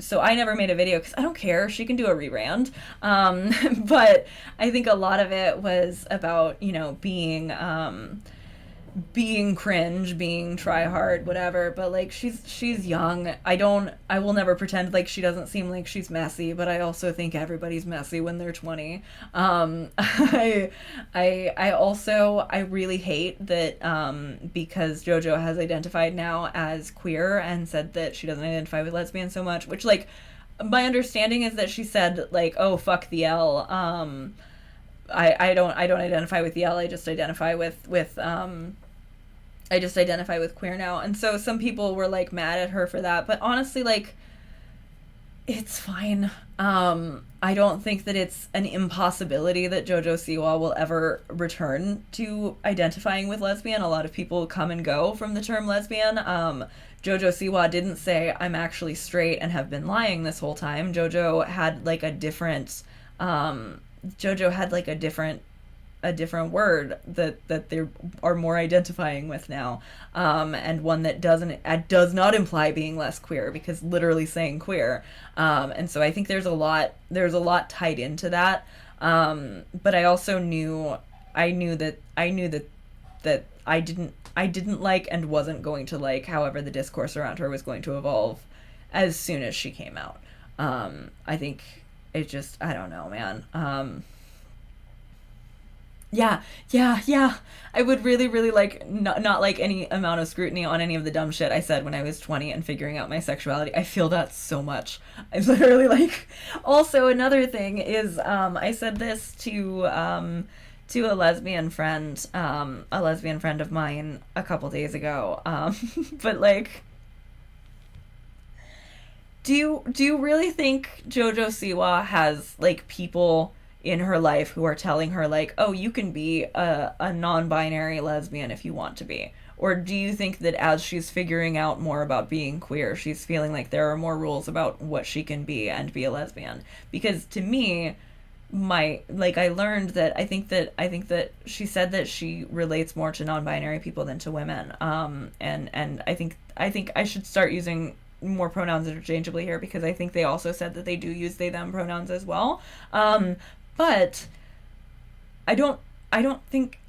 So I never made a video because I don't care. She can do a rebrand. But I think a lot of it was about, you know, being cringe, being try hard, whatever. But like she's young. I will never pretend like she doesn't seem like she's messy, but I also think everybody's messy when they're 20. I really hate that because JoJo has identified now as queer and said that she doesn't identify with lesbian so much, which like my understanding is that she said like, oh fuck the L. I don't identify with the L. I just identify with queer now. And so some people were like mad at her for that, but honestly, like, it's fine. I don't think that it's an impossibility that JoJo Siwa will ever return to identifying with lesbian. A lot of people come and go from the term lesbian. JoJo Siwa didn't say I'm actually straight and have been lying this whole time. JoJo had like a different a different word that they are more identifying with now, and one that does not imply being less queer, because literally saying queer, and so I think there's a lot tied into that, but I knew that I didn't like and wasn't going to like however the discourse around her was going to evolve as soon as she came out. I think it just, I don't know, man. Yeah, yeah, yeah. I would really, really like not like any amount of scrutiny on any of the dumb shit I said when I was 20 and figuring out my sexuality. I feel that so much. I literally like. Also, another thing is, I said this to a lesbian friend of mine a couple days ago. But like, do you really think JoJo Siwa has like people in her life who are telling her like, oh, you can be a non-binary lesbian if you want to be? Or do you think that as she's figuring out more about being queer, she's feeling like there are more rules about what she can be and be a lesbian? Because to me, I learned that I think that she said that she relates more to non-binary people than to women. And I think I should start using more pronouns interchangeably here, because I think they also said that they do use they them pronouns as well. But I don't have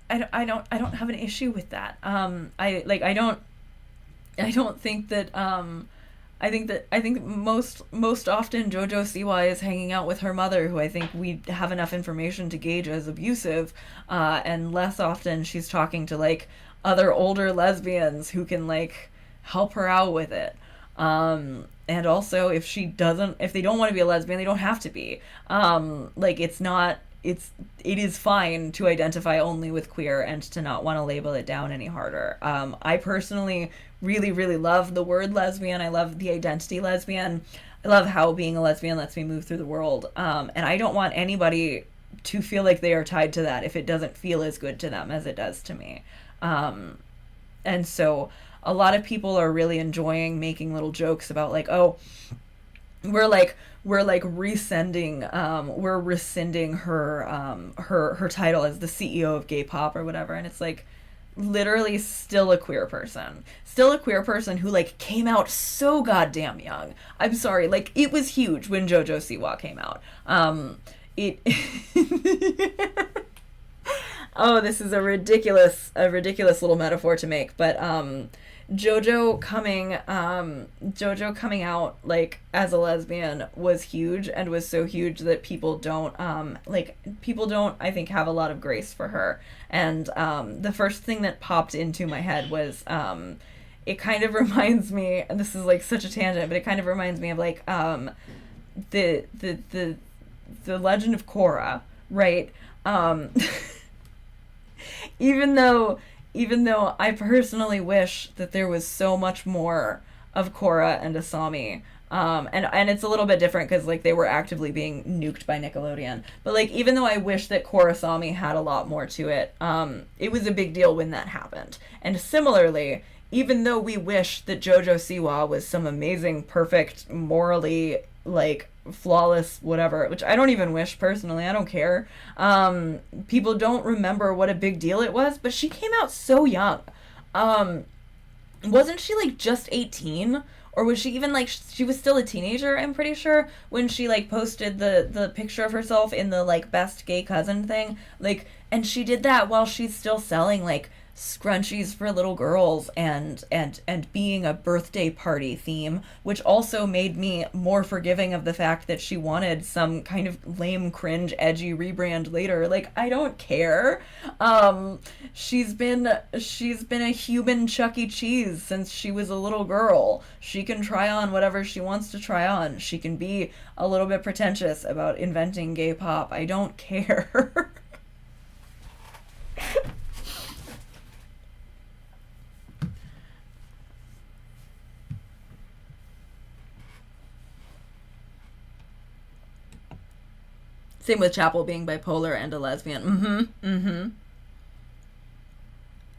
an issue with that. I don't think that I think most often JoJo Siwa is hanging out with her mother, who I think we have enough information to gauge as abusive, and less often she's talking to like other older lesbians who can like help her out with it. And also, if they don't want to be a lesbian, they don't have to be. It is fine to identify only with queer and to not want to label it down any harder. I personally really, really love the word lesbian. I love the identity lesbian. I love how being a lesbian lets me move through the world. And I don't want anybody to feel like they are tied to that if it doesn't feel as good to them as it does to me. And so a lot of people are really enjoying making little jokes about like, oh, we're rescinding her title as the CEO of gay pop or whatever. And it's like, literally still a queer person who like came out so goddamn young. I'm sorry, like it was huge when JoJo Siwa came out. It Oh, this is a ridiculous little metaphor to make, but JoJo coming out like as a lesbian was huge, and was so huge that people don't I think have a lot of grace for her. And the first thing that popped into my head was it kind of reminds me, and this is like such a tangent, but it kind of reminds me of like the legend of Korra, right? Even though I personally wish that there was so much more of Korra and Asami, And it's a little bit different because like they were actively being nuked by Nickelodeon. But like even though I wish that Korosami had a lot more to it, it was a big deal when that happened. And similarly, even though we wish that JoJo Siwa was some amazing, perfect, morally like flawless whatever, which I don't even wish personally, I don't care. People don't remember what a big deal it was, but she came out so young. Wasn't she like just 18? Or was she even like she was still a teenager, I'm pretty sure, when she like posted the picture of herself in the like best gay cousin thing. Like, and she did that while she's still selling like scrunchies for little girls and being a birthday party theme, which also made me more forgiving of the fact that she wanted some kind of lame, cringe, edgy rebrand later. Like, I don't care. She's been a human Chuck E. Cheese since she was a little girl. She can try on whatever she wants to try on. She can be a little bit pretentious about inventing gay pop. I don't care. Same with Chapel being bipolar and a lesbian.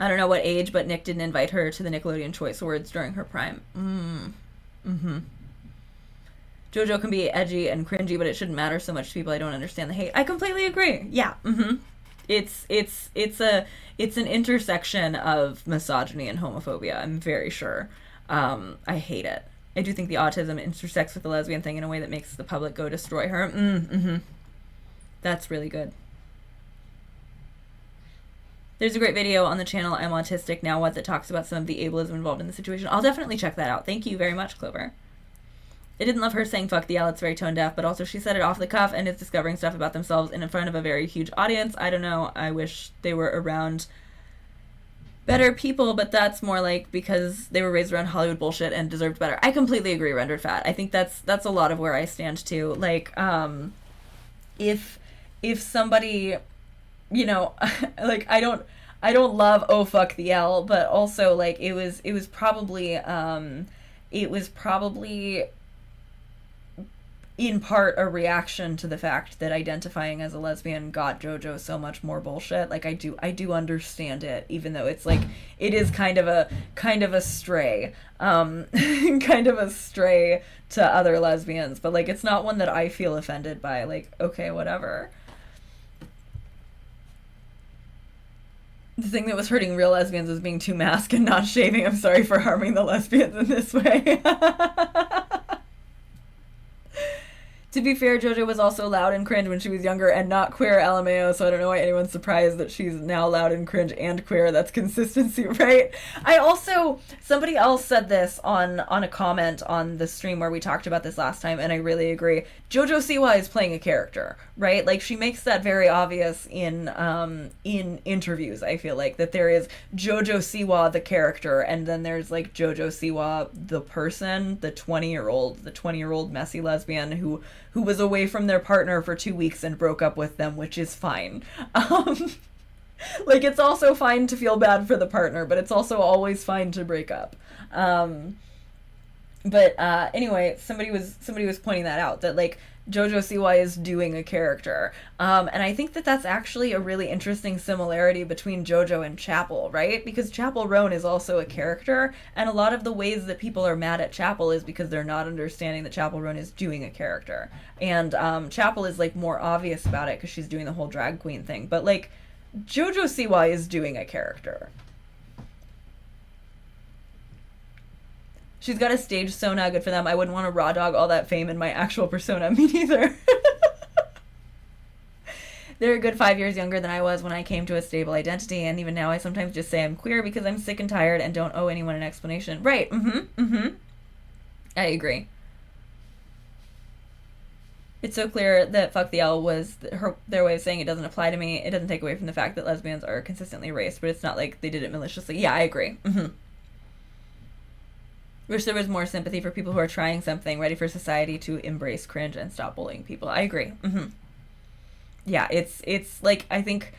I don't know what age, but Nick didn't invite her to the Nickelodeon Choice Awards during her prime. JoJo can be edgy and cringy, but it shouldn't matter so much to people. I don't understand the hate. I completely agree. Yeah. It's an intersection of misogyny and homophobia. I'm very sure. I hate it. I do think the autism intersects with the lesbian thing in a way that makes the public go destroy her. That's really good. There's a great video on the channel I'm Autistic Now What that talks about some of the ableism involved in the situation. I'll definitely check that out. Thank you very much, Clover. I didn't love her saying fuck the L, it's very tone deaf, but also she said it off the cuff and is discovering stuff about themselves in front of a very huge audience. I don't know, I wish they were around better people, but that's more like because they were raised around Hollywood bullshit and deserved better. I completely agree, Rendered Fat. I think that's a lot of where I stand too. Like, if somebody, you know, like I don't love oh fuck the L, but also like it was probably in part a reaction to the fact that identifying as a lesbian got JoJo so much more bullshit. Like I do understand it, even though it's like it is kind of a stray kind of a stray to other lesbians, but like it's not one that I feel offended by. Like, okay, whatever. The thing that was hurting real lesbians was being too masked and not shaving. I'm sorry for harming the lesbians in this way. To be fair, JoJo was also loud and cringe when she was younger and not queer, LMAO, so I don't know why anyone's surprised that she's now loud and cringe and queer. That's consistency, right? Somebody else said this on a comment on the stream where we talked about this last time, and I really agree. JoJo Siwa is playing a character, right? Like, she makes that very obvious in interviews, I feel like, that there is JoJo Siwa, the character, and then there's, like, JoJo Siwa, the person, the 20-year-old messy lesbian who was away from their partner for 2 weeks and broke up with them, which is fine. Like, it's also fine to feel bad for the partner, but it's also always fine to break up. Anyway, somebody was pointing that out, that, like, JoJo Siwa is doing a character. And I think that that's actually a really interesting similarity between JoJo and Chapel, right? Because Chapel Roan is also a character, and a lot of the ways that people are mad at Chapel is because they're not understanding that Chapel Roan is doing a character. And Chapel is, like, more obvious about it because she's doing the whole drag queen thing. But, like, JoJo Siwa is doing a character. She's got a stage persona, good for them. I wouldn't want to raw dog all that fame in my actual persona. Me neither. They're a good 5 years younger than I was when I came to a stable identity, and even now I sometimes just say I'm queer because I'm sick and tired and don't owe anyone an explanation. Right, I agree. It's so clear that fuck the L was their way of saying it doesn't apply to me. It doesn't take away from the fact that lesbians are consistently erased, but it's not like they did it maliciously. Yeah, I agree. Wish there was more sympathy for people who are trying something, ready for society to embrace cringe and stop bullying people. I agree. Yeah, it's like I think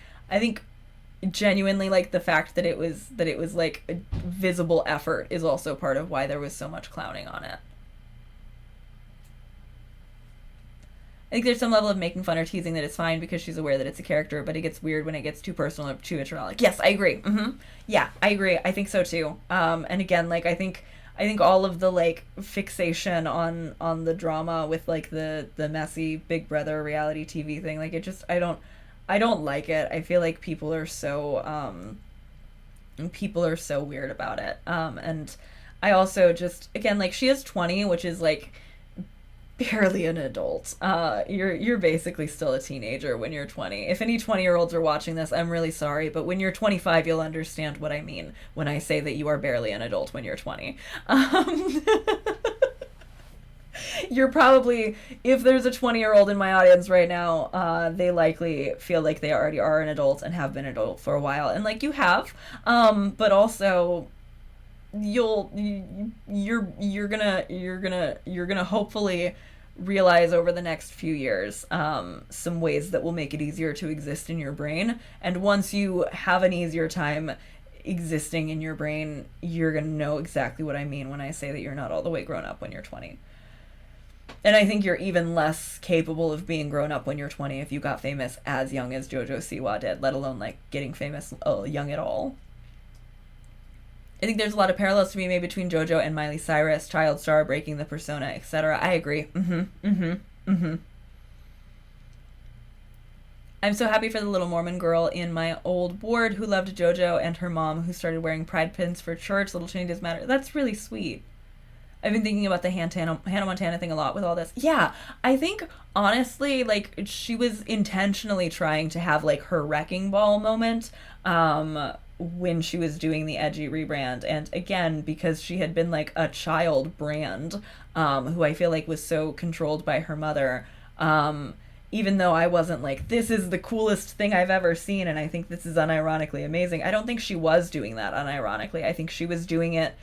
genuinely, like, the fact that it was like a visible effort is also part of why there was so much clowning on it. I think there's some level of making fun or teasing that it's fine because she's aware that it's a character, but it gets weird when it gets too personal or too vitriolic. Yes, I agree. Yeah, I agree. I think so too. And again, like I think all of the like fixation on the drama with like the messy Big Brother reality TV thing, like it just I don't like it. I feel like people are so weird about it. And I also just, again, like she is 20, which is like barely an adult. You're basically still a teenager when you're 20. If any 20-year-olds are watching this, I'm really sorry, but when you're 25, you'll understand what I mean when I say that you are barely an adult when you're 20. You're probably, if there's a 20-year-old in my audience right now, they likely feel like they already are an adult and have been an adult for a while, and like you have, but also you're gonna hopefully realize over the next few years some ways that will make it easier to exist in your brain, and once you have an easier time existing in your brain, you're gonna know exactly what I mean when I say that you're not all the way grown up when you're 20. And I think you're even less capable of being grown up when you're 20 if you got famous as young as JoJo Siwa did, let alone like getting famous young at all. I think there's a lot of parallels to be made between JoJo and Miley Cyrus, child star, breaking the persona, etc. I agree. I'm so happy for the little Mormon girl in my old ward who loved JoJo and her mom who started wearing pride pins for church. Little changes matter. That's really sweet. I've been thinking about the Hannah Montana thing a lot with all this. Yeah, I think, honestly, like, she was intentionally trying to have, like, her wrecking ball moment when she was doing the edgy rebrand. And, again, because she had been, like, a child brand who I feel like was so controlled by her mother, even though I wasn't like, this is the coolest thing I've ever seen and I think this is unironically amazing, I don't think she was doing that unironically. I think she was doing it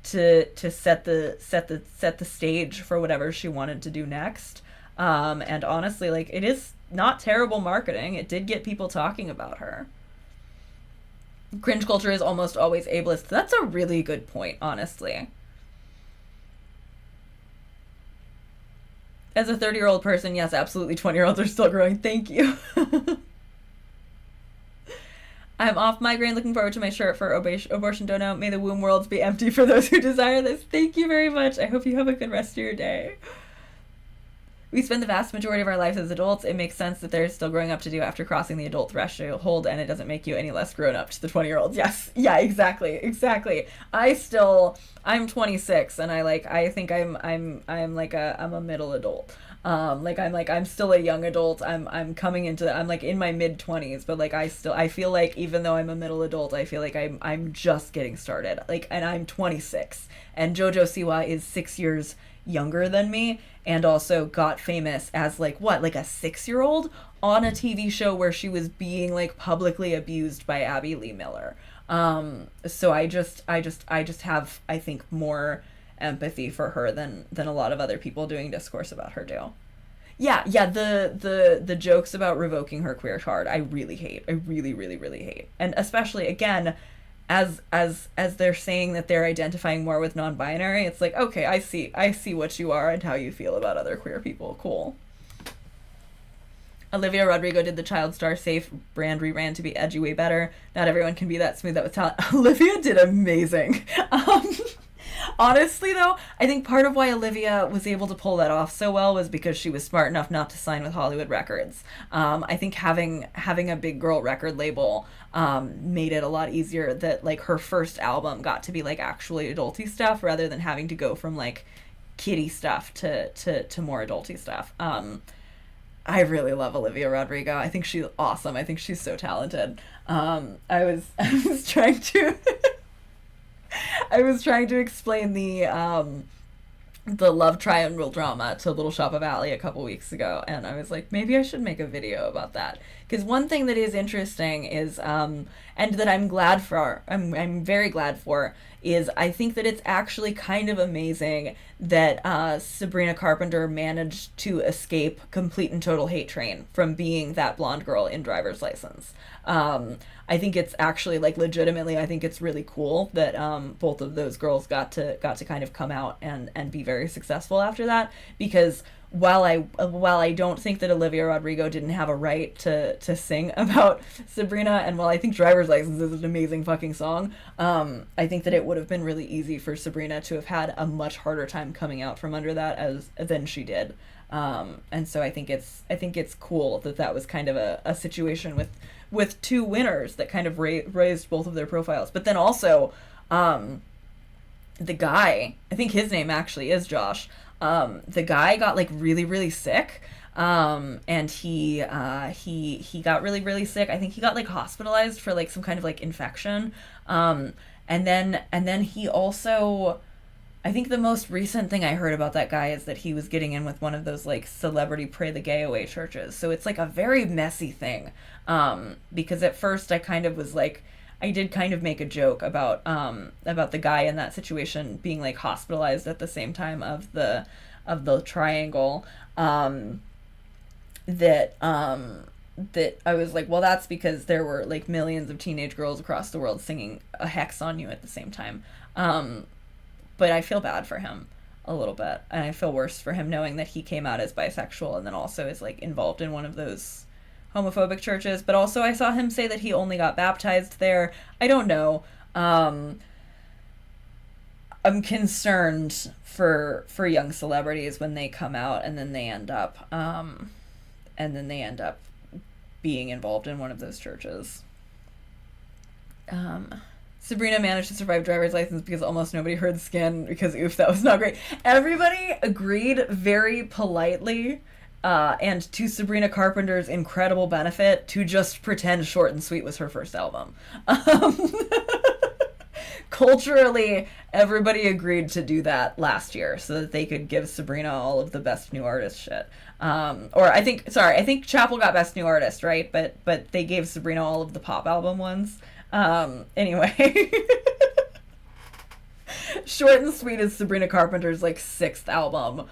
to set the stage for whatever she wanted to do next. And honestly, like, it is not terrible marketing. It did get people talking about her. Cringe culture is almost always ableist. That's a really good point, honestly. As a 30-year-old person, yes, absolutely, 20-year-olds are still growing. Thank you. I'm off migraine, looking forward to my shirt for Abortion Don't Know. May the womb worlds be empty for those who desire this. Thank you very much. I hope you have a good rest of your day. We spend the vast majority of our lives as adults. It makes sense that there's still growing up to do after crossing the adult threshold, and it doesn't make you any less grown up to the 20-year-olds. Yes. Yeah, exactly. I'm 26, and I think I'm a middle adult. I'm still a young adult. I'm coming into, I'm like in my mid 20s, but like I feel like even though I'm a middle adult, I feel like I'm just getting started. Like, and I'm 26, and JoJo Siwa is 6 years younger than me, and also got famous as like a 6-year-old on a TV show where she was being like publicly abused by Abby Lee Miller. So I just have, I think, more empathy for her than a lot of other people doing discourse about her do. Yeah, the jokes about revoking her queer card, I really hate. I really, really, really hate. And especially, again, as they're saying that they're identifying more with non-binary, it's like, okay, I see what you are and how you feel about other queer people. Cool. Olivia Rodrigo did the child star safe brand rebrand to be edgy way better. Not everyone can be that smooth out with talent. Olivia did amazing. Honestly, though, I think part of why Olivia was able to pull that off so well was because she was smart enough not to sign with Hollywood Records. I think having a big girl record label made it a lot easier that like her first album got to be like actually adulty stuff rather than having to go from like kiddie stuff to more adulty stuff. I really love Olivia Rodrigo. I think she's awesome. I think she's so talented. I was trying to I was trying to explain the love triangle drama to Little Shop of Alley a couple weeks ago, and I was like, maybe I should make a video about that. Because one thing that is interesting is, and that I'm very glad for, is I think that it's actually kind of amazing that Sabrina Carpenter managed to escape complete and total hate train from being that blonde girl in Driver's License. I think it's actually, like, legitimately, I think it's really cool that both of those girls got to kind of come out and be very successful after that, because while I don't think that Olivia Rodrigo didn't have a right to sing about Sabrina, and while I think Driver's License is an amazing fucking song, I think that it would have been really easy for Sabrina to have had a much harder time coming out from under that than she did. And so I think it's cool that was kind of a situation with two winners that kind of raised both of their profiles. But then also, the guy, I think his name actually is Josh. The guy got like really, really sick. And he got really, really sick. I think he got like hospitalized for like some kind of like infection. And then he also, I think the most recent thing I heard about that guy is that he was getting in with one of those like celebrity pray the gay away churches. So it's like a very messy thing. Because at first I kind of was like, I did kind of make a joke about the guy in that situation being like hospitalized at the same time of the triangle. That I was like, well, that's because there were like millions of teenage girls across the world singing a hex on you at the same time. But I feel bad for him a little bit, and I feel worse for him knowing that he came out as bisexual and then also is like involved in one of those homophobic churches. But also I saw him say that he only got baptized there. I don't know. I'm concerned for young celebrities when they come out and then they end up being involved in one of those churches. Sabrina managed to survive Driver's License because almost nobody heard Skin, because oof, that was not great. Everybody agreed very politely, and to Sabrina Carpenter's incredible benefit, to just pretend Short and Sweet was her first album. Culturally, everybody agreed to do that last year so that they could give Sabrina all of the Best New Artist shit. Or I think Chapel got Best New Artist, right? But they gave Sabrina all of the pop album ones. Anyway. Short and Sweet is Sabrina Carpenter's like 6th album.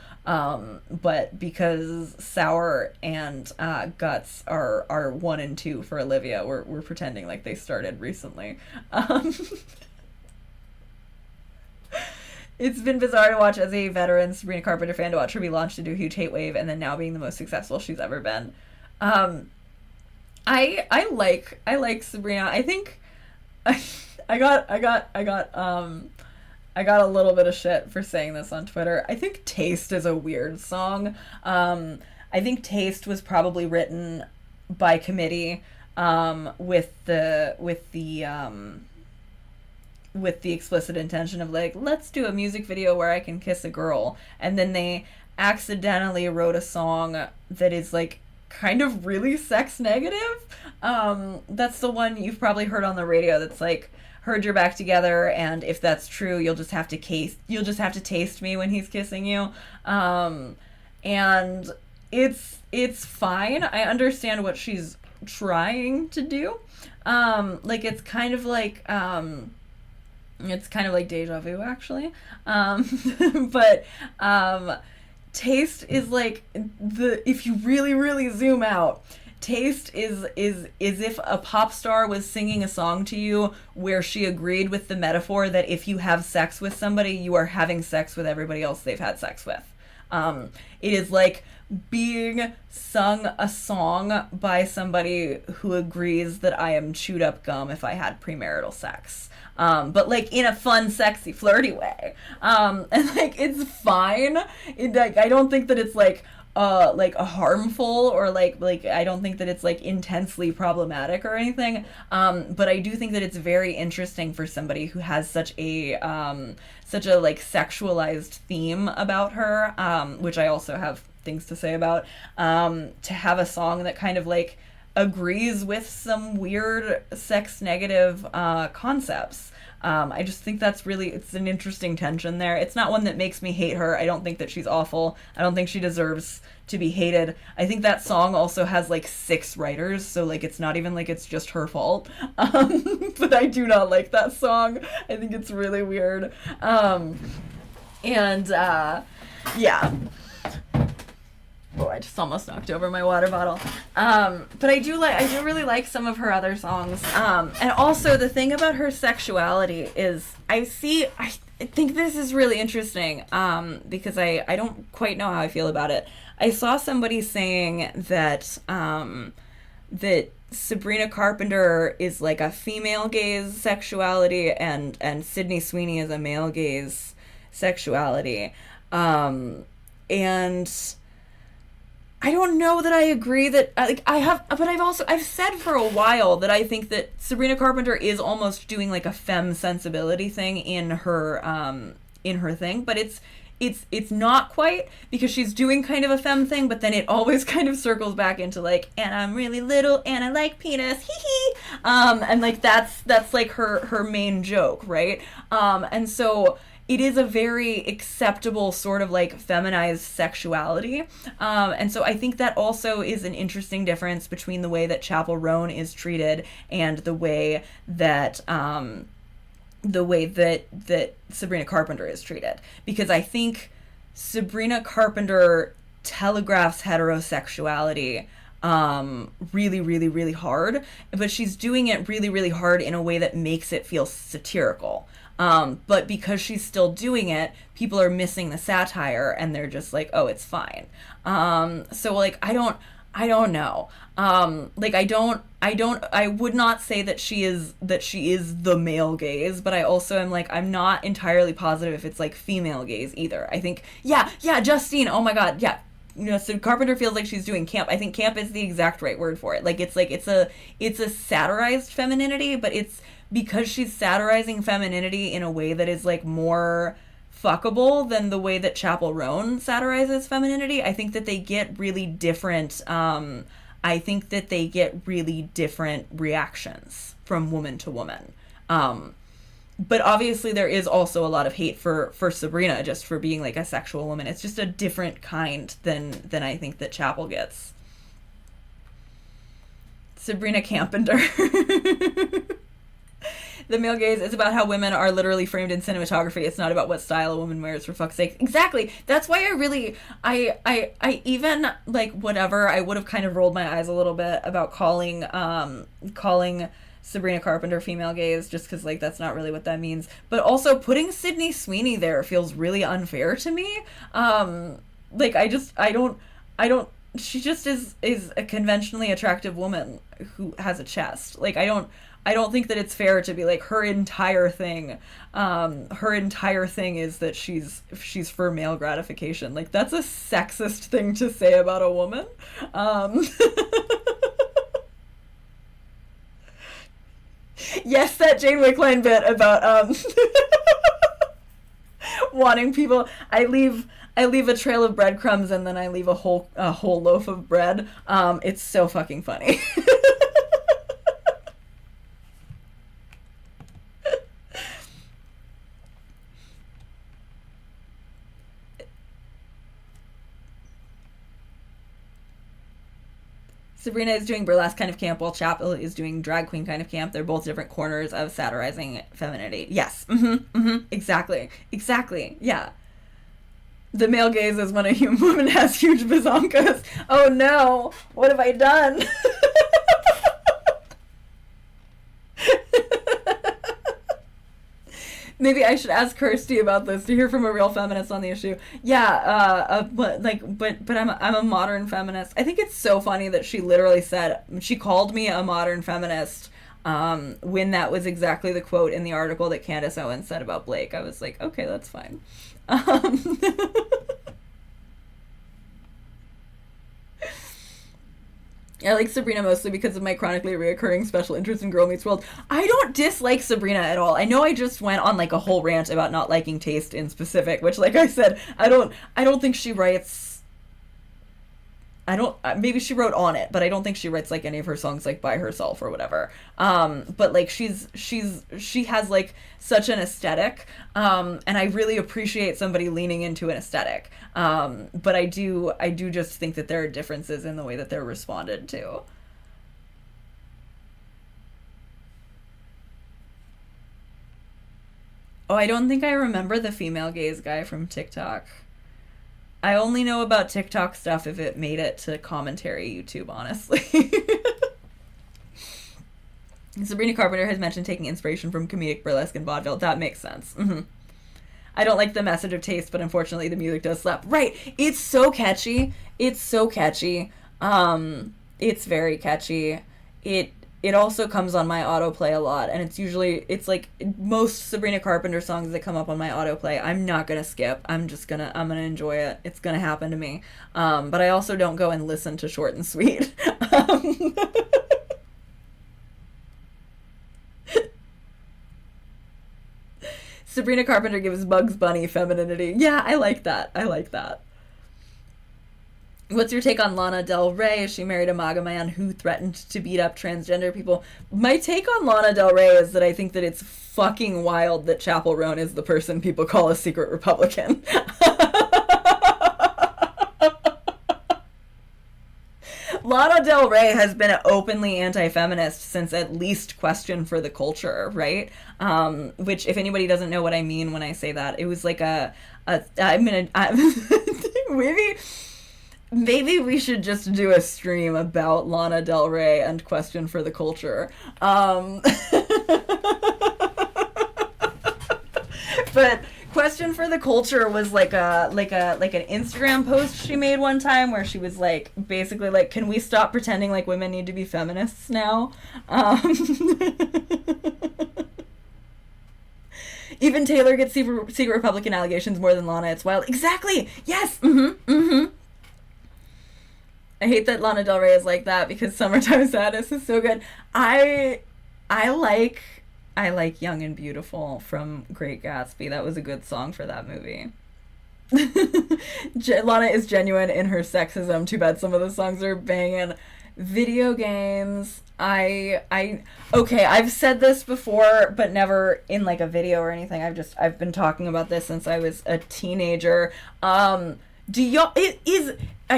But because Sour and Guts are 1 and 2 for Olivia, we're pretending like they started recently. It's been bizarre to watch as a veteran Sabrina Carpenter fan, to watch her be launched into a huge hate wave and then now being the most successful she's ever been. I like Sabrina. I think I got a little bit of shit for saying this on Twitter. I think Taste is a weird song. I think Taste was probably written by committee, with the explicit intention of like, let's do a music video where I can kiss a girl, and then they accidentally wrote a song that is like kind of really sex negative. That's the one you've probably heard on the radio that's like, heard you're back together, and if that's true, you'll just have to taste me when he's kissing you. And it's fine. I understand what she's trying to do. Like it's kind of like deja vu, actually. But Taste is like if you really, really zoom out, Taste is if a pop star was singing a song to you where she agreed with the metaphor that if you have sex with somebody, you are having sex with everybody else they've had sex with. It is like being sung a song by somebody who agrees that I am chewed up gum if I had premarital sex. But like in a fun, sexy, flirty way. And like it's fine. I don't think that it's like a harmful or like I don't think that it's like intensely problematic or anything. But I do think that it's very interesting for somebody who has such a like sexualized theme about her, which I also have things to say about, to have a song that kind of like agrees with some weird sex negative concepts. I just think it's an interesting tension there. It's not one that makes me hate her. I don't think that she's awful. I don't think she deserves to be hated. I think that song also has like 6 writers, so like it's not even like it's just her fault. But I do not like that song. I think it's really weird. Yeah. Oh, I just almost knocked over my water bottle. But I do really like some of her other songs. And also the thing about her sexuality is I think this is really interesting. Because I don't quite know how I feel about it. I saw somebody saying that, that Sabrina Carpenter is like a female gaze sexuality and Sydney Sweeney is a male gaze sexuality. And I don't know that I agree that but I've said for a while that I think that Sabrina Carpenter is almost doing like a femme sensibility thing in her thing, but it's not quite, because she's doing kind of a femme thing, but then it always kind of circles back into like, and I'm really little and I like penis, hee hee. And like that's like her main joke, right? And so it is a very acceptable sort of like feminized sexuality. And so I think that also is an interesting difference between the way that Chappell Roan is treated and the way that Sabrina Carpenter is treated. Because I think Sabrina Carpenter telegraphs heterosexuality really, really, really hard, but she's doing it really, really hard in a way that makes it feel satirical. But because she's still doing it, people are missing the satire and they're just like, oh, it's fine. So like, I don't know. I would not say that she is the male gaze, but I also am like, I'm not entirely positive if it's like female gaze either. I think, yeah, Justine, oh my God, yeah. You know, so Carpenter feels like she's doing camp. I think camp is the exact right word for it. Like it's a satirized femininity, but it's because she's satirizing femininity in a way that is like more fuckable than the way that Chappell Roan satirizes femininity. I think that they get really different. I think that they get really different reactions from woman to woman. But obviously there is also a lot of hate for Sabrina just for being like a sexual woman. It's just a different kind than I think that Chappell gets. Sabrina Carpenter. The male gaze is about how women are literally framed in cinematography. It's not about what style a woman wears, for fuck's sake. Exactly. That's why I even, like, whatever, I would have kind of rolled my eyes a little bit about calling Sabrina Carpenter female gaze, just because, like, that's not really what that means. But also, putting Sydney Sweeney there feels really unfair to me. Like, I don't, she just is a conventionally attractive woman who has a chest. Like, I don't think that it's fair to be like her entire thing is that she's for male gratification. Like, that's a sexist thing to say about a woman. Yes, that Jane Wickline bit about wanting people. I leave a trail of breadcrumbs and then I leave a whole loaf of bread. It's so fucking funny. Sabrina is doing burlesque kind of camp, while Chappell is doing drag queen kind of camp. They're both different corners of satirizing femininity. Yes. Exactly. Yeah. The male gaze is when a woman has huge bazonkas. Oh no. What have I done? Maybe I should ask Kirsty about this to hear from a real feminist on the issue. Yeah, but I'm a modern feminist. I think it's so funny that she literally said, she called me a modern feminist, when that was exactly the quote in the article that Candace Owens said about Blake. I was like, okay, that's fine. I like Sabrina mostly because of my chronically reoccurring special interest in Girl Meets World. I don't dislike Sabrina at all. I know I just went on like a whole rant about not liking taste in specific, which, like I said, I don't think she writes. Maybe she wrote on it, but I don't think she writes like any of her songs like by herself or whatever. But like she has like such an aesthetic, and I really appreciate somebody leaning into an aesthetic. But I do just think that there are differences in the way that they're responded to. Oh, I don't think I remember the female gaze guy from TikTok. I only know about TikTok stuff if it made it to commentary YouTube, honestly. Sabrina Carpenter has mentioned taking inspiration from comedic burlesque and vaudeville. That makes sense. I don't like the message of taste, but unfortunately the music does slap. Right. It's so catchy. It's so catchy. It's very catchy. It also comes on my autoplay a lot, and it's like most Sabrina Carpenter songs that come up on my autoplay, I'm not gonna skip. I'm gonna enjoy it. It's gonna happen to me. But I also don't go and listen to Short and Sweet. Sabrina Carpenter gives Bugs Bunny femininity. Yeah, I like that. I like that. What's your take on Lana Del Rey? She married a MAGA man who threatened to beat up transgender people. My take on Lana Del Rey is that I think that it's fucking wild that Chappell Roan is the person people call a secret Republican. Lana Del Rey has been openly anti-feminist since at least Question for the Culture, right? Which, if anybody doesn't know what I mean when I say that, it was like maybe we should just do a stream about Lana Del Rey and Question for the Culture. But Question for the Culture was like an Instagram post she made one time where she was like, basically like, can we stop pretending like women need to be feminists now? Even Taylor gets secret Republican allegations more than Lana. It's wild. Exactly. Yes. I hate that Lana Del Rey is like that because Summertime Sadness is so good. I like Young and Beautiful from Great Gatsby. That was a good song for that movie. Lana is genuine in her sexism. Too bad some of the songs are banging. Video games. Okay, I've said this before, but never in like a video or anything. I've been talking about this since I was a teenager. I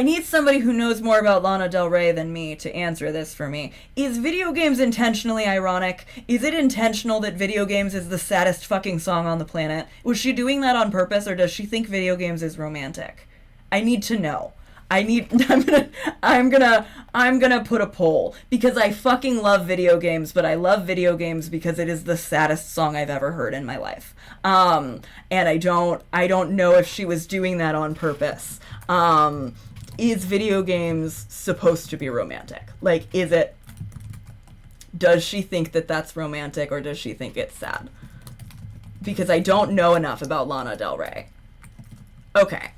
need somebody who knows more about Lana Del Rey than me to answer this for me. Is video games intentionally ironic? Is it intentional that video games is the saddest fucking song on the planet? Was she doing that on purpose, or does she think video games is romantic? I need to know. I'm gonna put a poll because I fucking love video games, but I love video games because it is the saddest song I've ever heard in my life. And I don't know if she was doing that on purpose. Is video games supposed to be romantic? Like, does she think that that's romantic, or does she think it's sad? Because I don't know enough about Lana Del Rey. Okay.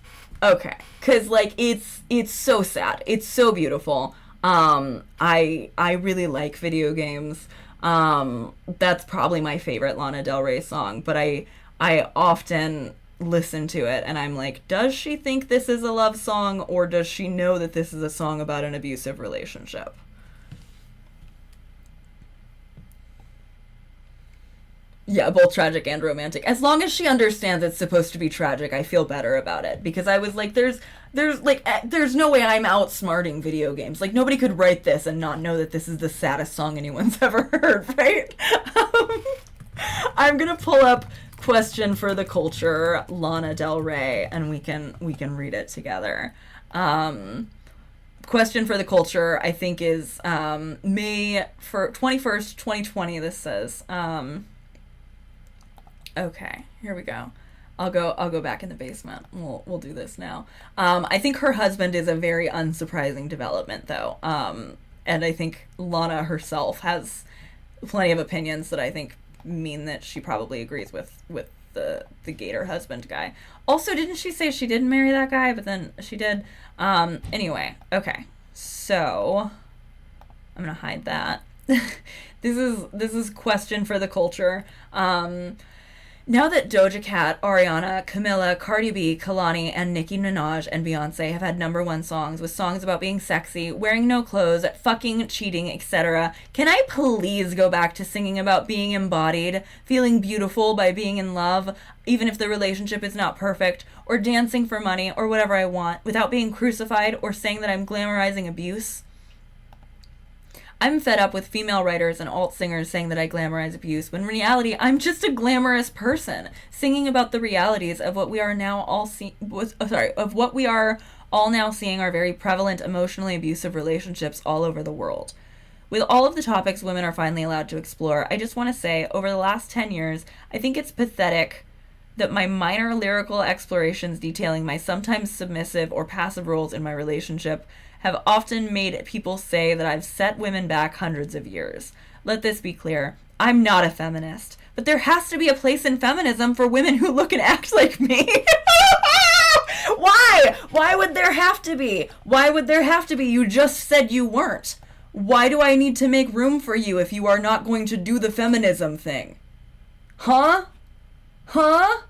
Cause like it's so sad. It's so beautiful. I really like video games. That's probably my favorite Lana Del Rey song, but I often listen to it and I'm like, does she think this is a love song, or does she know that this is a song about an abusive relationship? Yeah, both tragic and romantic. As long as she understands it's supposed to be tragic, I feel better about it. Because I was like, there's no way I'm outsmarting video games. Like, nobody could write this and not know that this is the saddest song anyone's ever heard, right? I'm gonna pull up Question for the Culture, Lana Del Rey, and we can read it together. Question for the Culture, I think, is May 21st, 2020. This says. Okay, here we go. I'll go back in the basement. We'll do this now. I think her husband is a very unsurprising development, though. And I think Lana herself has plenty of opinions that I think mean that she probably agrees with the Gator husband guy. Also, didn't she say she didn't marry that guy, but then she did? Anyway, okay. So I'm gonna hide that. This is Question for the Culture. Now that Doja Cat, Ariana, Camila, Cardi B, Kalani, and Nicki Minaj and Beyonce have had #1 songs with songs about being sexy, wearing no clothes, fucking, cheating, etc., can I please go back to singing about being embodied, feeling beautiful by being in love, even if the relationship is not perfect, or dancing for money, or whatever I want, without being crucified or saying that I'm glamorizing abuse? I'm fed up with female writers and alt singers saying that I glamorize abuse, when in reality, I'm just a glamorous person singing about the realities of what we are now all of what we are all now seeing are very prevalent emotionally abusive relationships all over the world. With all of the topics women are finally allowed to explore, I just want to say, over the last 10 years, I think it's pathetic that my minor lyrical explorations detailing my sometimes submissive or passive roles in my relationship have often made people say that I've set women back hundreds of years. Let this be clear. I'm not a feminist, but there has to be a place in feminism for women who look and act like me. Why? Why would there have to be? Why would there have to be? You just said you weren't. Why do I need to make room for you if you are not going to do the feminism thing? Huh? Huh?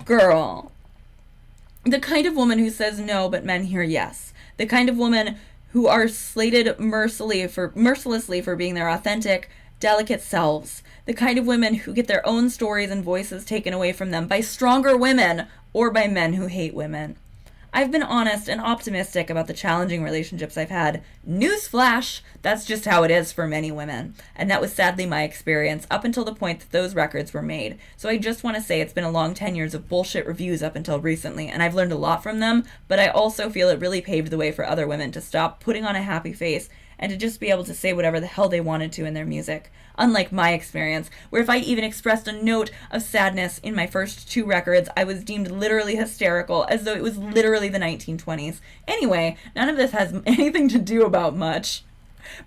Girl. The kind of woman who says no but men hear yes. The kind of woman who are slated mercilessly for being their authentic, delicate selves. The kind of women who get their own stories and voices taken away from them by stronger women or by men who hate women. I've been honest and optimistic about the challenging relationships I've had. Newsflash, that's just how it is for many women. And that was sadly my experience up until the point that those records were made. So I just want to say it's been a long 10 years of bullshit reviews up until recently, and I've learned a lot from them, but I also feel it really paved the way for other women to stop putting on a happy face and to just be able to say whatever the hell they wanted to in their music. Unlike my experience, where if I even expressed a note of sadness in my first two records, I was deemed literally hysterical, as though it was literally the 1920s. Anyway, none of this has anything to do about much.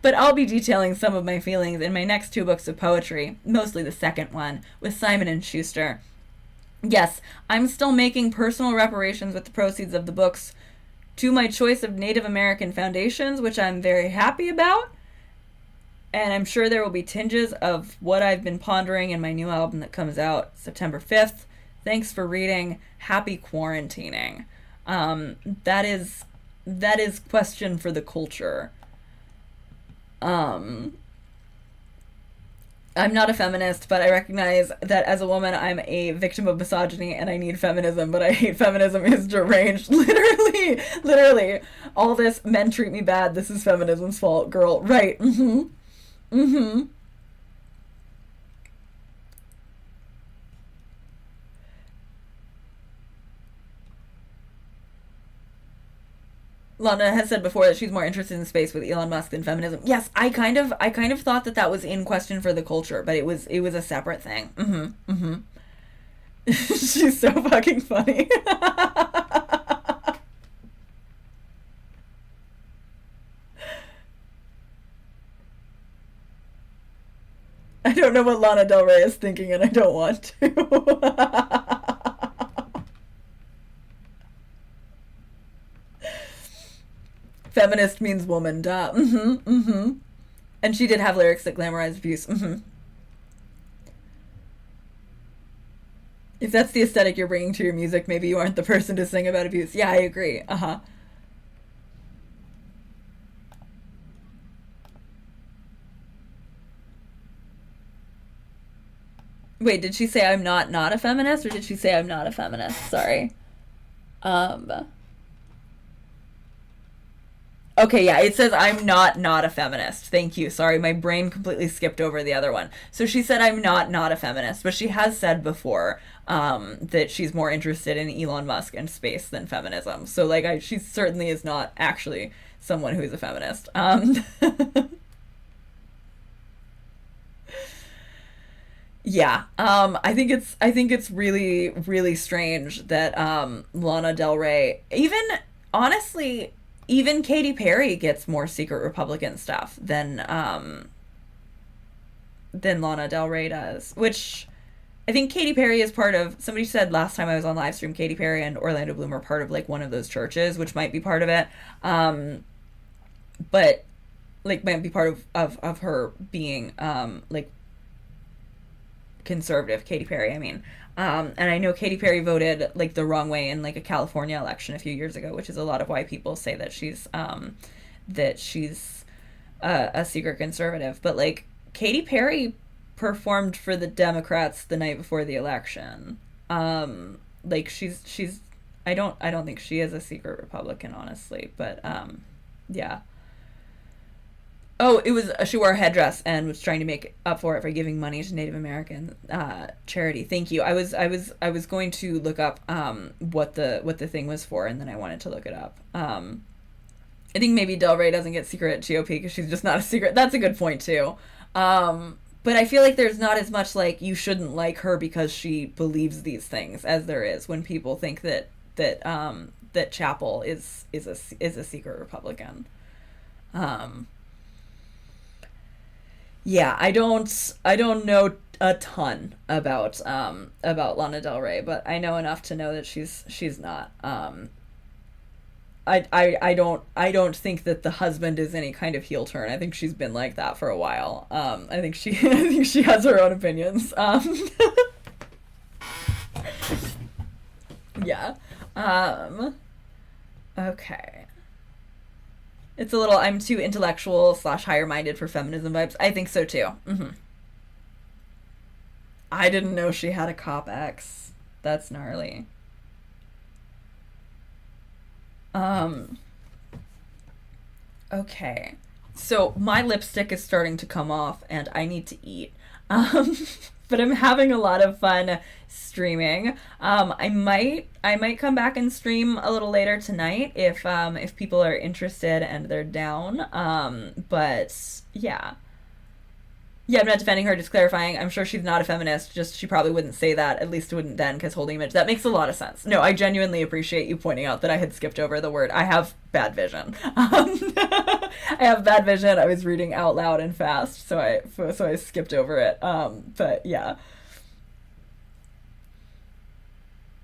But I'll be detailing some of my feelings in my next two books of poetry, mostly the second one, with Simon & Schuster. Yes, I'm still making personal reparations with the proceeds of the books to my choice of Native American foundations, which I'm very happy about. And I'm sure there will be tinges of what I've been pondering in my new album that comes out September 5th. Thanks for reading. Happy quarantining. That is question for the culture. I'm not a feminist, but I recognize that as a woman, I'm a victim of misogyny and I need feminism, but I hate feminism is deranged. Literally. All this, men treat me bad, this is feminism's fault, girl. Right. Lana has said before that she's more interested in space with Elon Musk than feminism. Yes, I kind of thought that was in question for the culture, but it was a separate thing. She's so fucking funny. I don't know what Lana Del Rey is thinking, and I don't want to. Feminist means woman, duh. And she did have lyrics that glamorized abuse. If that's the aesthetic you're bringing to your music, maybe you aren't the person to sing about abuse. Yeah, I agree. Wait, did she say I'm not a feminist, or did she say I'm not a feminist? Sorry. Okay, yeah, it says I'm not a feminist. Thank you. Sorry, my brain completely skipped over the other one. So she said I'm not a feminist, but she has said before that she's more interested in Elon Musk and space than feminism. So like, she certainly is not actually someone who's a feminist. Yeah, I think it's really, really strange that Lana Del Rey, even honestly, even Katy Perry gets more secret Republican stuff than Lana Del Rey does, which I think Katy Perry is part of. Somebody said last time I was on live stream, Katy Perry and Orlando Bloom are part of like one of those churches, which might be part of it, but like might be part of her being like conservative. Katy Perry, I mean. And I know Katy Perry voted like the wrong way in like a California election a few years ago, which is a lot of why people say that she's a secret conservative. But like Katy Perry performed for the Democrats the night before the election. Like she's I don't think she is a secret Republican, honestly, but yeah. Oh, it was she wore a headdress and was trying to make up for it for giving money to Native American charity. Thank you. I was going to look up what the thing was for, and then I wanted to look it up. I think maybe Del Rey doesn't get secret GOP because she's just not a secret. That's a good point too. But I feel like there's not as much like you shouldn't like her because she believes these things as there is when people think that Chapel is a secret Republican. Um, yeah, I don't know a ton about Lana Del Rey, but I know enough to know that she's not. I don't think that the husband is any kind of heel turn. I think she's been like that for a while. I think she I think she has her own opinions. Yeah. Um, okay. It's a little I'm too intellectual slash higher minded for feminism vibes. I think so too. I didn't know she had a cop ex. That's gnarly. Um, okay. So my lipstick is starting to come off and I need to eat. Um, but I'm having a lot of fun streaming. I might come back and stream a little later tonight if people are interested and they're down. But yeah. Yeah, I'm not defending her, just clarifying. I'm sure she's not a feminist, just she probably wouldn't say that, at least wouldn't then, because holding image. That makes a lot of sense. No, I genuinely appreciate you pointing out that I had skipped over the word. I have bad vision. I have bad vision. I was reading out loud and fast, so I skipped over it. But yeah.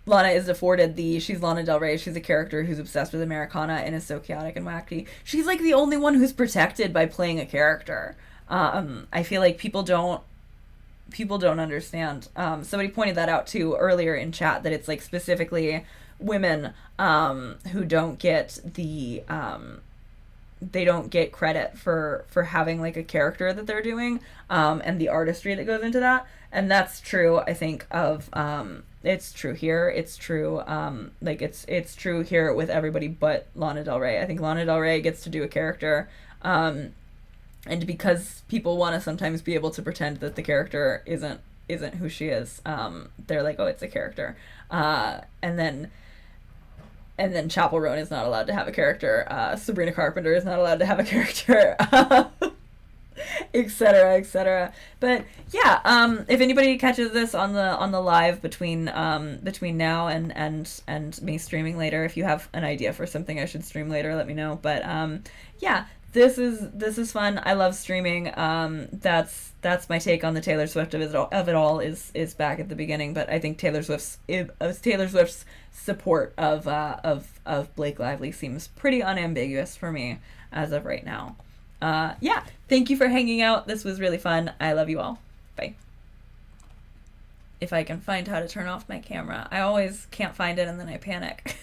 Lana is afforded she's Lana Del Rey. She's a character who's obsessed with Americana and is so chaotic and wacky. She's like the only one who's protected by playing a character. I feel like people don't understand. Somebody pointed that out too earlier in chat that it's like specifically women who don't get they don't get credit for having like a character that they're doing and the artistry that goes into that. And that's true, I think, of it's true here. It's true like it's true here with everybody but Lana Del Rey. I think Lana Del Rey gets to do a character and because people want to sometimes be able to pretend that the character isn't who she is, they're like, oh, it's a character, and then Chapel Roan is not allowed to have a character. Sabrina Carpenter is not allowed to have a character, etc., etc. But yeah, if anybody catches this on the live between now and me streaming later, if you have an idea for something I should stream later, let me know. But yeah. This is fun. I love streaming. That's my take on the Taylor Swift of it all is back at the beginning. But I think Taylor Swift's support of Blake Lively seems pretty unambiguous for me as of right now. Yeah. Thank you for hanging out. This was really fun. I love you all. Bye. If I can find how to turn off my camera, I always can't find it and then I panic.